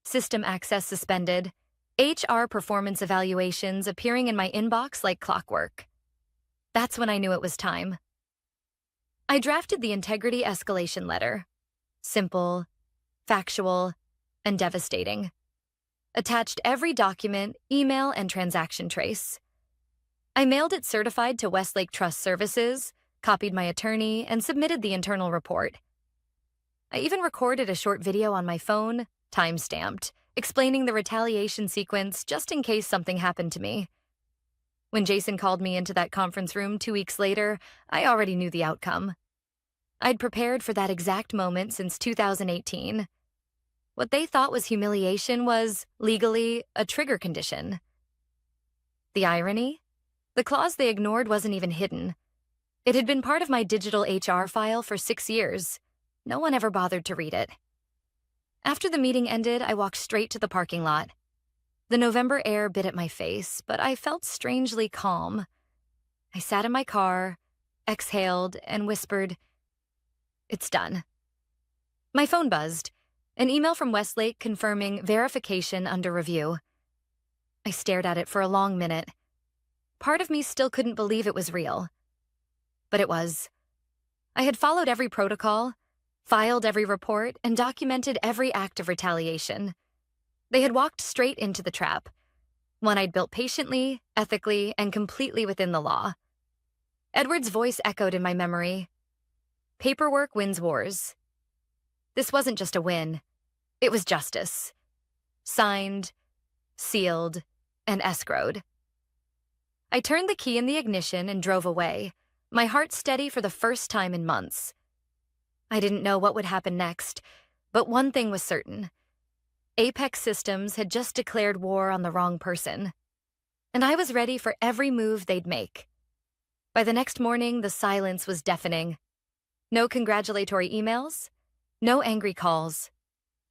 System access suspended. HR performance evaluations appearing in my inbox like clockwork. That's when I knew it was time. I drafted the integrity escalation letter. Simple, factual, and devastating. Attached every document, email, and transaction trace. I mailed it certified to Westlake Trust Services, copied my attorney, and submitted the internal report. I even recorded a short video on my phone, time-stamped, explaining the retaliation sequence just in case something happened to me. When Jason called me into that conference room 2 weeks later, I already knew the outcome. I'd prepared for that exact moment since 2018. What they thought was humiliation was, legally, a trigger condition. The irony? The clause they ignored wasn't even hidden. It had been part of my digital HR file for 6 years. No one ever bothered to read it. After the meeting ended, I walked straight to the parking lot. The November air bit at my face, but I felt strangely calm. I sat in my car, exhaled, and whispered, "It's done." My phone buzzed, an email from Westlake confirming verification under review. I stared at it for a long minute. Part of me still couldn't believe it was real. But it was. I had followed every protocol, filed every report, and documented every act of retaliation. They had walked straight into the trap, one I'd built patiently, ethically, and completely within the law. Edward's voice echoed in my memory. Paperwork wins wars. This wasn't just a win. It was justice. Signed, sealed, and escrowed. I turned the key in the ignition and drove away, my heart steady for the first time in months. I didn't know what would happen next, but one thing was certain. Apex Systems had just declared war on the wrong person, and I was ready for every move they'd make. By the next morning, the silence was deafening. No congratulatory emails, no angry calls,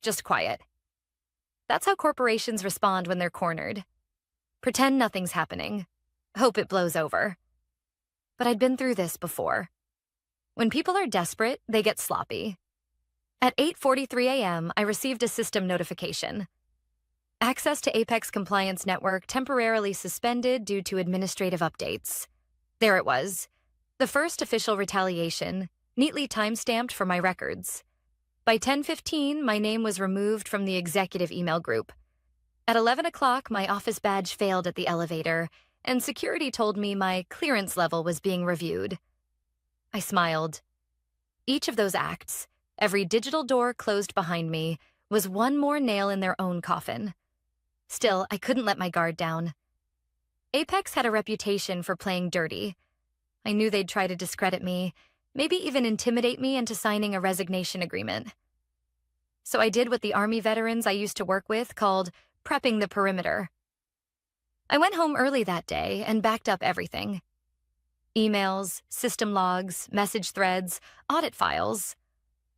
just quiet. That's how corporations respond when they're cornered. Pretend nothing's happening. Hope it blows over. But I'd been through this before. When people are desperate, they get sloppy. At 8:43 a.m., I received a system notification. Access to Apex Compliance Network temporarily suspended due to administrative updates. There it was, the first official retaliation, neatly time-stamped for my records. By 10:15, my name was removed from the executive email group. At 11 o'clock, my office badge failed at the elevator, and security told me my clearance level was being reviewed. I smiled. Each of those acts, every digital door closed behind me, was one more nail in their own coffin. Still, I couldn't let my guard down. Apex had a reputation for playing dirty. I knew they'd try to discredit me, maybe even intimidate me into signing a resignation agreement. So I did what the Army veterans I used to work with called prepping the perimeter. I went home early that day and backed up everything. Emails, system logs, message threads, audit files,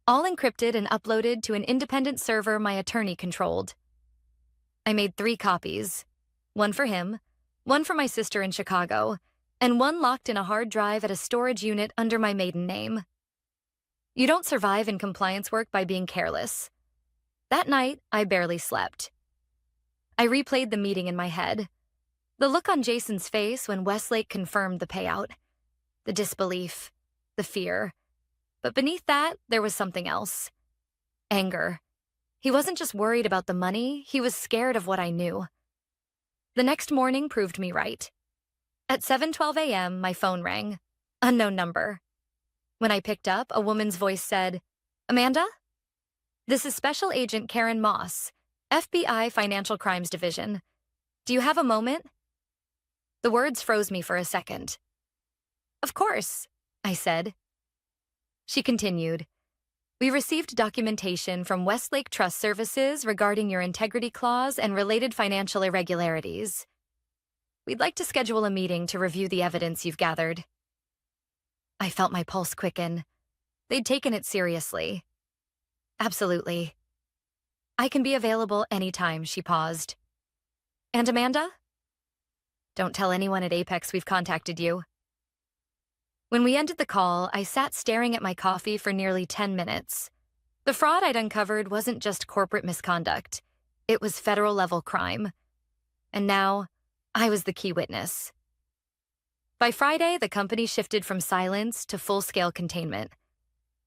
all encrypted and uploaded to an independent server my attorney controlled. I made 3 copies, one for him, one for my sister in Chicago, and one locked in a hard drive at a storage unit under my maiden name. You don't survive in compliance work by being careless. That night, I barely slept. I replayed the meeting in my head. The look on Jason's face when Westlake confirmed the payout. The disbelief. The fear. But beneath that, there was something else. Anger. He wasn't just worried about the money, he was scared of what I knew. The next morning proved me right. At 7:12 a.m., my phone rang. Unknown number. When I picked up, a woman's voice said, "Amanda? This is Special Agent Karen Moss, FBI Financial Crimes Division. Do you have a moment?" The words froze me for a second. "Of course," I said. She continued, "We received documentation from Westlake Trust Services regarding your integrity clause and related financial irregularities. We'd like to schedule a meeting to review the evidence you've gathered." I felt my pulse quicken. They'd taken it seriously. "Absolutely. I can be available anytime," she paused. "And Amanda? Don't tell anyone at Apex we've contacted you." When we ended the call, I sat staring at my coffee for nearly 10 minutes. The fraud I'd uncovered wasn't just corporate misconduct. It was federal-level crime. And now, I was the key witness. By Friday, the company shifted from silence to full-scale containment.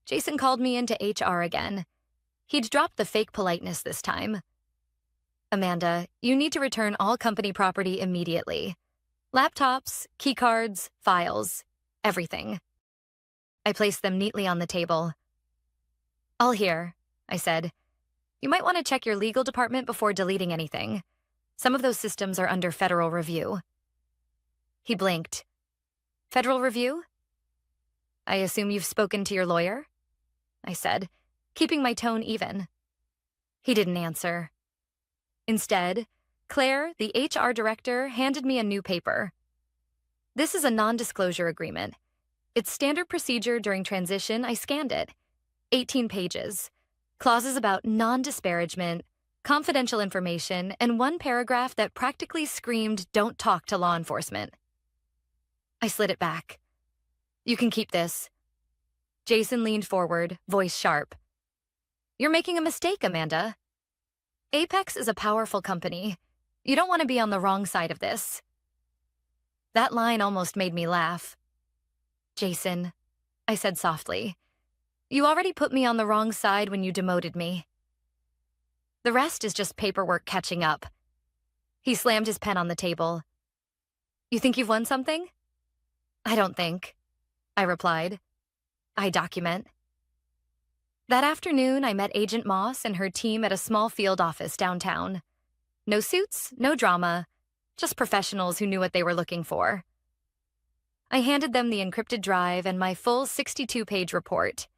Jason called me into HR again. He'd dropped the fake politeness this time. "Amanda, you need to return all company property immediately. Laptops, keycards, files, everything." I placed them neatly on the table. "All here," I said. "You might want to check your legal department before deleting anything. Some of those systems are under federal review." He blinked. "Federal review? I assume you've spoken to your lawyer?" I said, keeping my tone even. He didn't answer. Instead, Claire, the HR director, handed me a new paper. "This is a non-disclosure agreement. It's standard procedure during transition. I scanned it. 18 pages. Clauses about non-disparagement, confidential information, and one paragraph that practically screamed, 'Don't talk to law enforcement.'" I slid it back. "You can keep this." Jason leaned forward, voice sharp. "You're making a mistake, Amanda. Apex is a powerful company. You don't want to be on the wrong side of this." That line almost made me laugh. "Jason," I said softly, "you already put me on the wrong side when you demoted me. The rest is just paperwork catching up." He slammed his pen on the table. "You think you've won something?" "I don't think," I replied. "I document." That afternoon, I met Agent Moss and her team at a small field office downtown. No suits, no drama, just professionals who knew what they were looking for. I handed them the encrypted drive and my full 62-page report.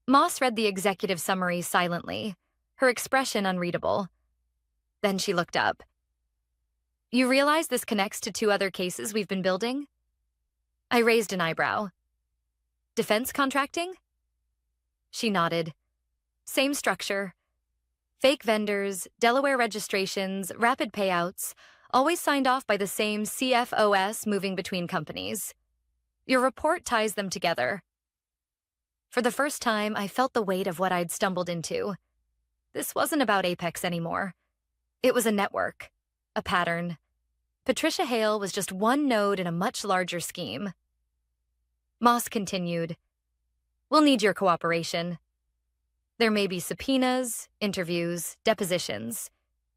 Moss read the executive summary silently, her expression unreadable. Then she looked up. "You realize this connects to 2 other cases we've been building?" I raised an eyebrow. "Defense contracting?" She nodded. "Same structure. Fake vendors, Delaware registrations, rapid payouts, always signed off by the same CFOS moving between companies. Your report ties them together." For the first time, I felt the weight of what I'd stumbled into. This wasn't about Apex anymore. It was a network, a pattern. Patricia Hale was just one node in a much larger scheme. Moss continued, "We'll need your cooperation. There may be subpoenas, interviews, depositions.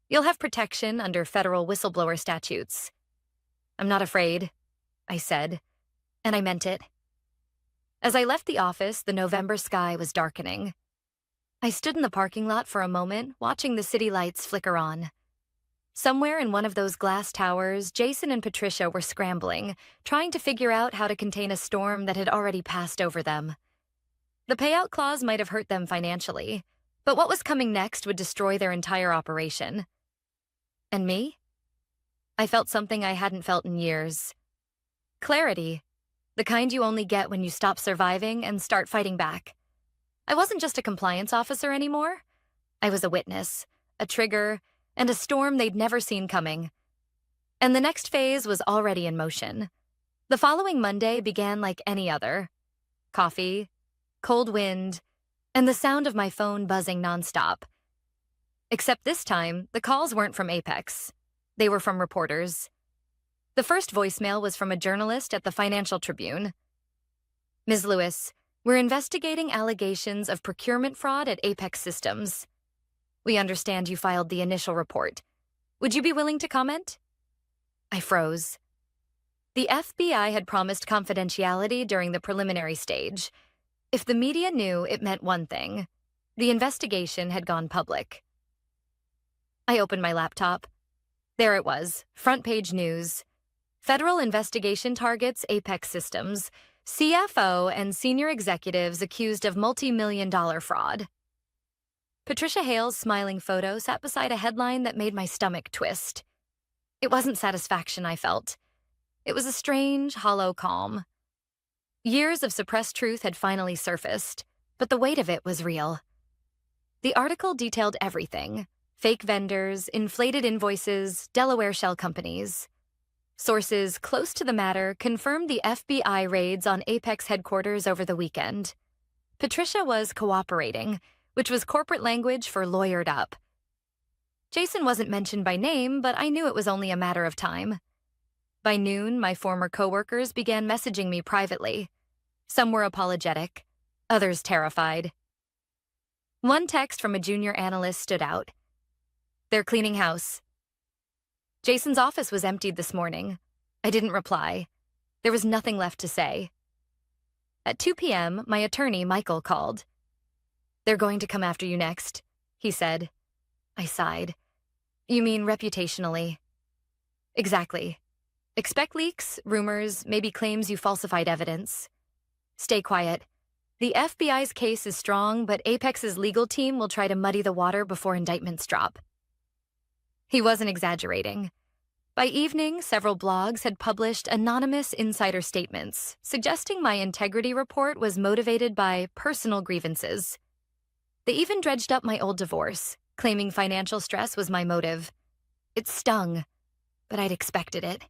You'll have protection under federal whistleblower statutes." "I'm not afraid," I said, and I meant it. As I left the office, the November sky was darkening. I stood in the parking lot for a moment, watching the city lights flicker on. Somewhere in one of those glass towers, Jason and Patricia were scrambling, trying to figure out how to contain a storm that had already passed over them. The payout clause might have hurt them financially, but what was coming next would destroy their entire operation. And me? I felt something I hadn't felt in years. Clarity. The kind you only get when you stop surviving and start fighting back. I wasn't just a compliance officer anymore. I was a witness, a trigger, and a storm they'd never seen coming. And the next phase was already in motion. The following Monday began like any other. Coffee, cold wind, and the sound of my phone buzzing nonstop. Except this time, the calls weren't from Apex. They were from reporters. The first voicemail was from a journalist at the Financial Tribune. Ms. Lewis, we're investigating allegations of procurement fraud at Apex Systems. We understand you filed the initial report. Would you be willing to comment? I froze. The FBI had promised confidentiality during the preliminary stage. If the media knew, it meant one thing. The investigation had gone public. I opened my laptop. There it was, front-page news. Federal investigation targets Apex Systems, CFO and senior executives accused of multi-million-dollar fraud. Patricia Hale's smiling photo sat beside a headline that made my stomach twist. It wasn't satisfaction I felt. It was a strange, hollow calm. Years of suppressed truth had finally surfaced, but the weight of it was real. The article detailed everything: fake vendors, inflated invoices, Delaware shell companies. Sources close to the matter confirmed the FBI raids on Apex headquarters over the weekend. Patricia was cooperating, which was corporate language for lawyered up. Jason wasn't mentioned by name, but I knew it was only a matter of time. By noon, my former coworkers began messaging me privately. Some were apologetic, others terrified. One text from a junior analyst stood out. They're cleaning house. Jason's office was emptied this morning. I didn't reply. There was nothing left to say. At 2 p.m., my attorney, Michael, called. They're going to come after you next, he said. I sighed. You mean reputationally? Exactly. Expect leaks, rumors, maybe claims you falsified evidence. Stay quiet. The FBI's case is strong, but Apex's legal team will try to muddy the water before indictments drop. He wasn't exaggerating. By evening, several blogs had published anonymous insider statements suggesting my integrity report was motivated by personal grievances. They even dredged up my old divorce, claiming financial stress was my motive. It stung, but I'd expected it.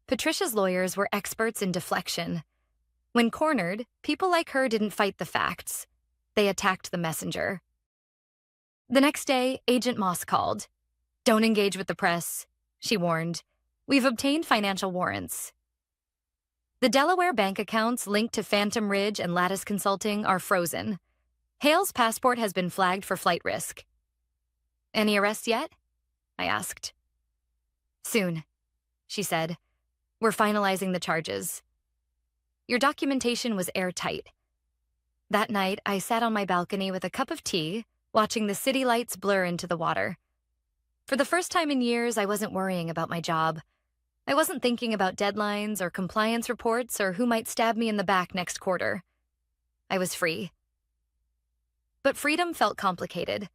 Patricia's lawyers were experts in deflection. When cornered, people like her didn't fight the facts. They attacked the messenger. The next day, Agent Moss called. Don't engage with the press, she warned. We've obtained financial warrants. The Delaware bank accounts linked to Phantom Ridge and Lattice Consulting are frozen. Hale's passport has been flagged for flight risk. Any arrests yet? I asked. Soon, she said. We're finalizing the charges. Your documentation was airtight. That night, I sat on my balcony with a cup of tea, watching the city lights blur into the water. For the first time in years, I wasn't worrying about my job. I wasn't thinking about deadlines or compliance reports or who might stab me in the back next quarter. I was free. But freedom felt complicated.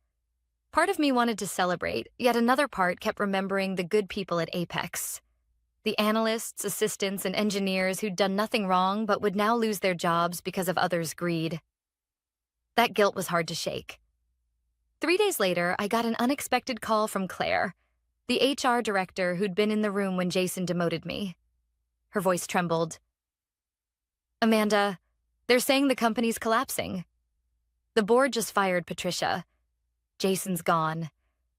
Part of me wanted to celebrate, yet another part kept remembering the good people at Apex. The analysts, assistants, and engineers who'd done nothing wrong but would now lose their jobs because of others' greed. That guilt was hard to shake. 3 days later, I got an unexpected call from Claire, the HR director who'd been in the room when Jason demoted me. Her voice trembled. Amanda, they're saying the company's collapsing. The board just fired Patricia. Jason's gone.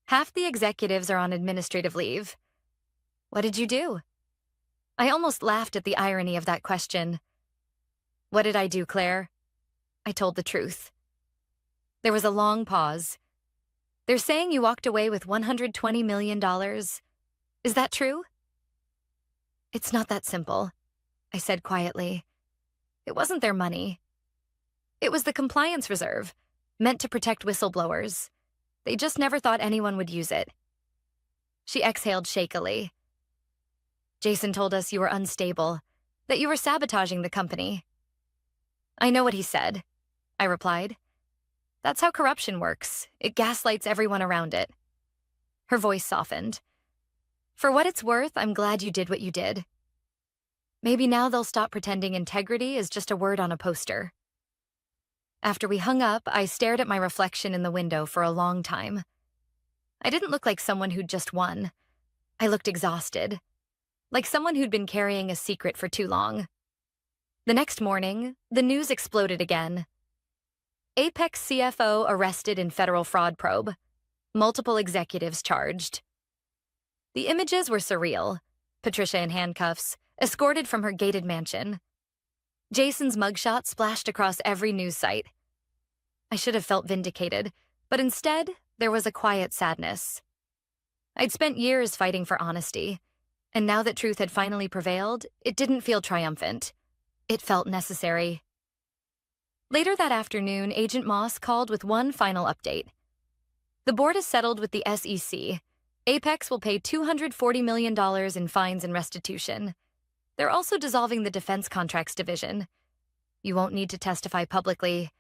Half the executives are on administrative leave. What did you do? I almost laughed at the irony of that question. What did I do, Claire? I told the truth. There was a long pause. They're saying you walked away with $120 million. Is that true? It's not that simple, I said quietly. It wasn't their money. It was the compliance reserve, meant to protect whistleblowers. They just never thought anyone would use it. She exhaled shakily. Jason told us you were unstable, that you were sabotaging the company. I know what he said, I replied. That's how corruption works. It gaslights everyone around it. Her voice softened. For what it's worth, I'm glad you did what you did. Maybe now they'll stop pretending integrity is just a word on a poster. After we hung up, I stared at my reflection in the window for a long time. I didn't look like someone who'd just won. I looked exhausted, like someone who'd been carrying a secret for too long. The next morning, the news exploded again. Apex CFO arrested in federal fraud probe. Multiple executives charged. The images were surreal. Patricia in handcuffs, escorted from her gated mansion. Jason's mugshot splashed across every news site. I should have felt vindicated, but instead, there was a quiet sadness. I'd spent years fighting for honesty, and now that truth had finally prevailed, it didn't feel triumphant. It felt necessary. Later that afternoon, Agent Moss called with one final update. The board has settled with the SEC. Apex will pay $240 million in fines and restitution. They're also dissolving the defense contracts division. You won't need to testify publicly.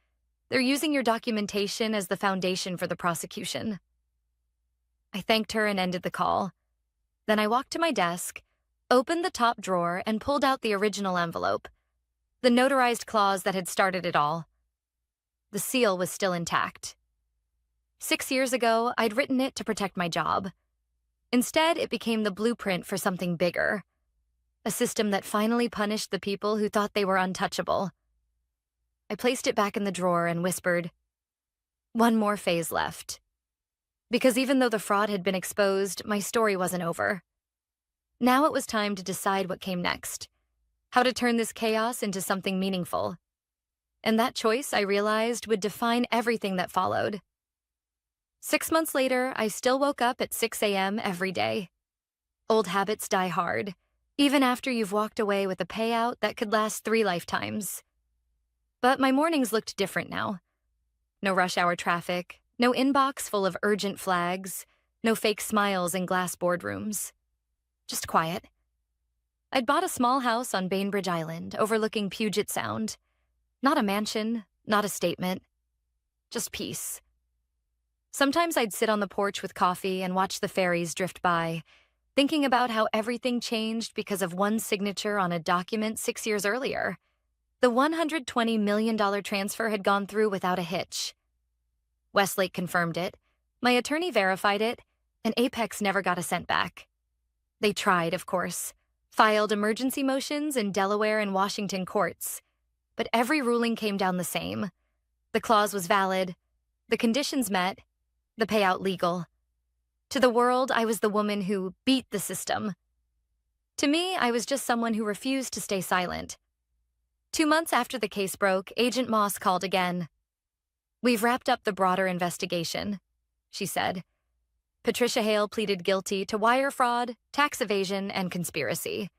They're using your documentation as the foundation for the prosecution. I thanked her and ended the call. Then I walked to my desk, opened the top drawer, and pulled out the original envelope, the notarized clause that had started it all. The seal was still intact. 6 years ago, I'd written it to protect my job. Instead, it became the blueprint for something bigger, a system that finally punished the people who thought they were untouchable. I placed it back in the drawer and whispered, one more phase left. Because even though the fraud had been exposed, my story wasn't over. Now it was time to decide what came next, how to turn this chaos into something meaningful. And that choice, I realized, would define everything that followed. 6 months later, I still woke up at 6 a.m. every day. Old habits die hard, even after you've walked away with a payout that could last 3 lifetimes. But my mornings looked different now. No rush hour traffic, no inbox full of urgent flags, no fake smiles in glass boardrooms. Just quiet. I'd bought a small house on Bainbridge Island overlooking Puget Sound. Not a mansion, not a statement, just peace. Sometimes I'd sit on the porch with coffee and watch the ferries drift by, thinking about how everything changed because of one signature on a document 6 years earlier. The $120 million transfer had gone through without a hitch. Westlake confirmed it, my attorney verified it, and Apex never got a cent back. They tried, of course, filed emergency motions in Delaware and Washington courts, but every ruling came down the same. The clause was valid, the conditions met, the payout legal. To the world, I was the woman who beat the system. To me, I was just someone who refused to stay silent. 2 months after the case broke, Agent Moss called again. We've wrapped up the broader investigation, she said. Patricia Hale pleaded guilty to wire fraud, tax evasion, and conspiracy.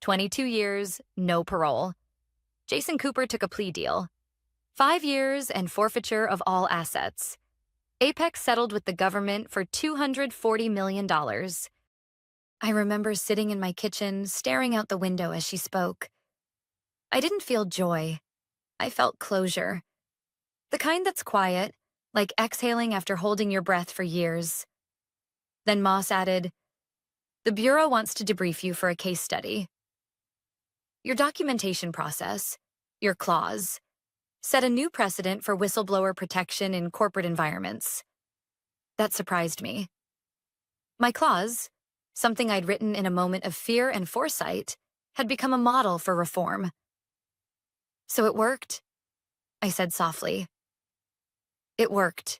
22 years, no parole. Jason Cooper took a plea deal. 5 years and forfeiture of all assets. Apex settled with the government for $240 million. I remember sitting in my kitchen, staring out the window as she spoke. I didn't feel joy. I felt closure. The kind that's quiet, like exhaling after holding your breath for years. Then Moss added, the Bureau wants to debrief you for a case study. Your documentation process, your clause, set a new precedent for whistleblower protection in corporate environments. That surprised me. My clause, something I'd written in a moment of fear and foresight, had become a model for reform. So it worked, I said softly. It worked,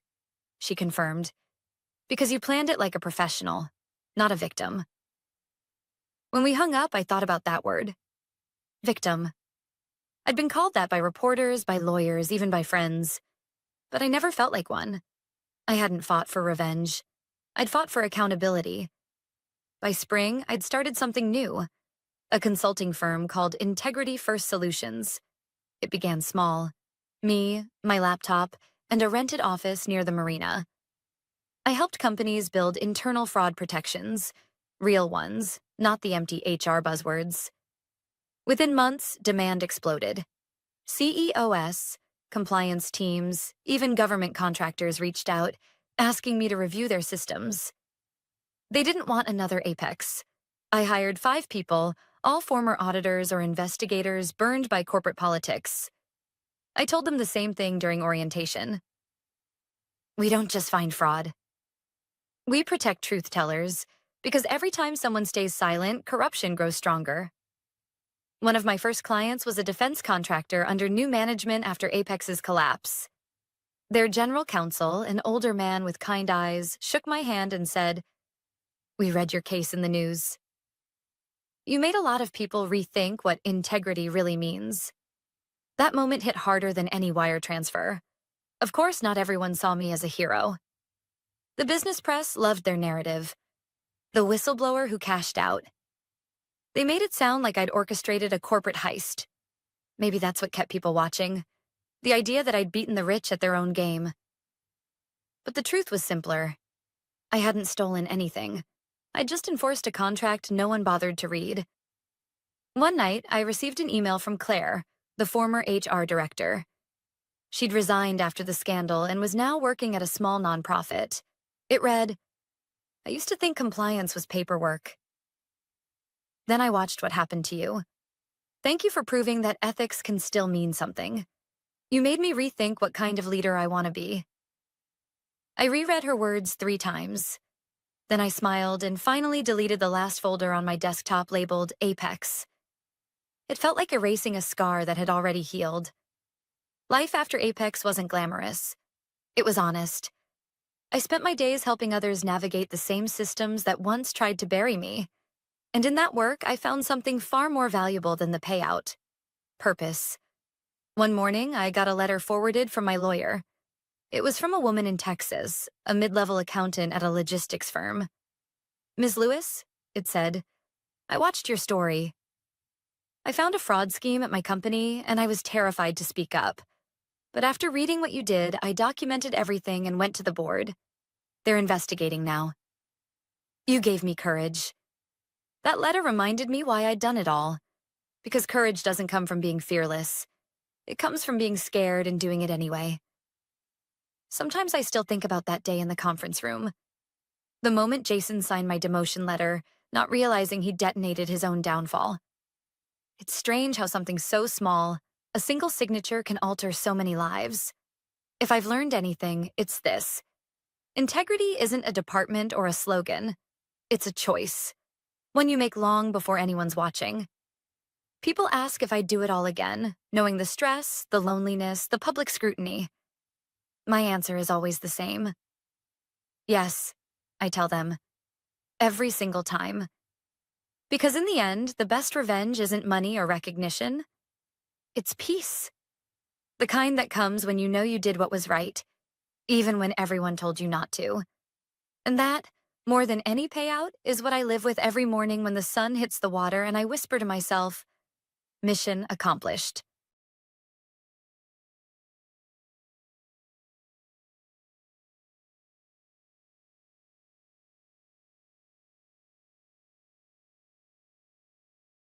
she confirmed, because you planned it like a professional, not a victim. When we hung up, I thought about that word. Victim. I'd been called that by reporters, by lawyers, even by friends. But I never felt like one. I hadn't fought for revenge. I'd fought for accountability. By spring, I'd started something new, a consulting firm called Integrity First Solutions. It began small. Me, my laptop, and a rented office near the marina. I helped companies build internal fraud protections, real ones, not the empty HR buzzwords. Within months, demand exploded. CEOs, compliance teams, even government contractors reached out, asking me to review their systems. They didn't want another Apex. I hired 5 people, all former auditors or investigators burned by corporate politics. I told them the same thing during orientation. We don't just find fraud. We protect truth tellers, because every time someone stays silent, corruption grows stronger. One of my first clients was a defense contractor under new management after Apex's collapse. Their general counsel, an older man with kind eyes, shook my hand and said, "We read your case in the news. You made a lot of people rethink what integrity really means." That moment hit harder than any wire transfer. Of course, not everyone saw me as a hero. The business press loved their narrative. The whistleblower who cashed out. They made it sound like I'd orchestrated a corporate heist. Maybe that's what kept people watching. The idea that I'd beaten the rich at their own game. But the truth was simpler. I hadn't stolen anything. I'd just enforced a contract no one bothered to read. One night, I received an email from Claire, the former HR director. She'd resigned after the scandal and was now working at a small nonprofit. It read, "I used to think compliance was paperwork. Then I watched what happened to you. Thank you for proving that ethics can still mean something. You made me rethink what kind of leader I want to be." I reread her words 3 times. Then I smiled and finally deleted the last folder on my desktop labeled Apex. It felt like erasing a scar that had already healed. Life after Apex wasn't glamorous. It was honest. I spent my days helping others navigate the same systems that once tried to bury me. And in that work, I found something far more valuable than the payout. Purpose. One morning, I got a letter forwarded from my lawyer. It was from a woman in Texas, a mid-level accountant at a logistics firm. "Ms. Lewis," it said, "I watched your story. I found a fraud scheme at my company, and I was terrified to speak up. But after reading what you did, I documented everything and went to the board. They're investigating now. You gave me courage." That letter reminded me why I'd done it all. Because courage doesn't come from being fearless. It comes from being scared and doing it anyway. Sometimes I still think about that day in the conference room. The moment Jason signed my demotion letter, not realizing he detonated his own downfall. It's strange how something so small, a single signature, can alter so many lives. If I've learned anything, it's this. Integrity isn't a department or a slogan. It's a choice. One you make long before anyone's watching. People ask if I'd do it all again, knowing the stress, the loneliness, the public scrutiny. My answer is always the same. Yes, I tell them. Every single time. Because in the end, the best revenge isn't money or recognition. It's peace. The kind that comes when you know you did what was right, even when everyone told you not to. And that, more than any payout, is what I live with every morning when the sun hits the water and I whisper to myself, mission accomplished.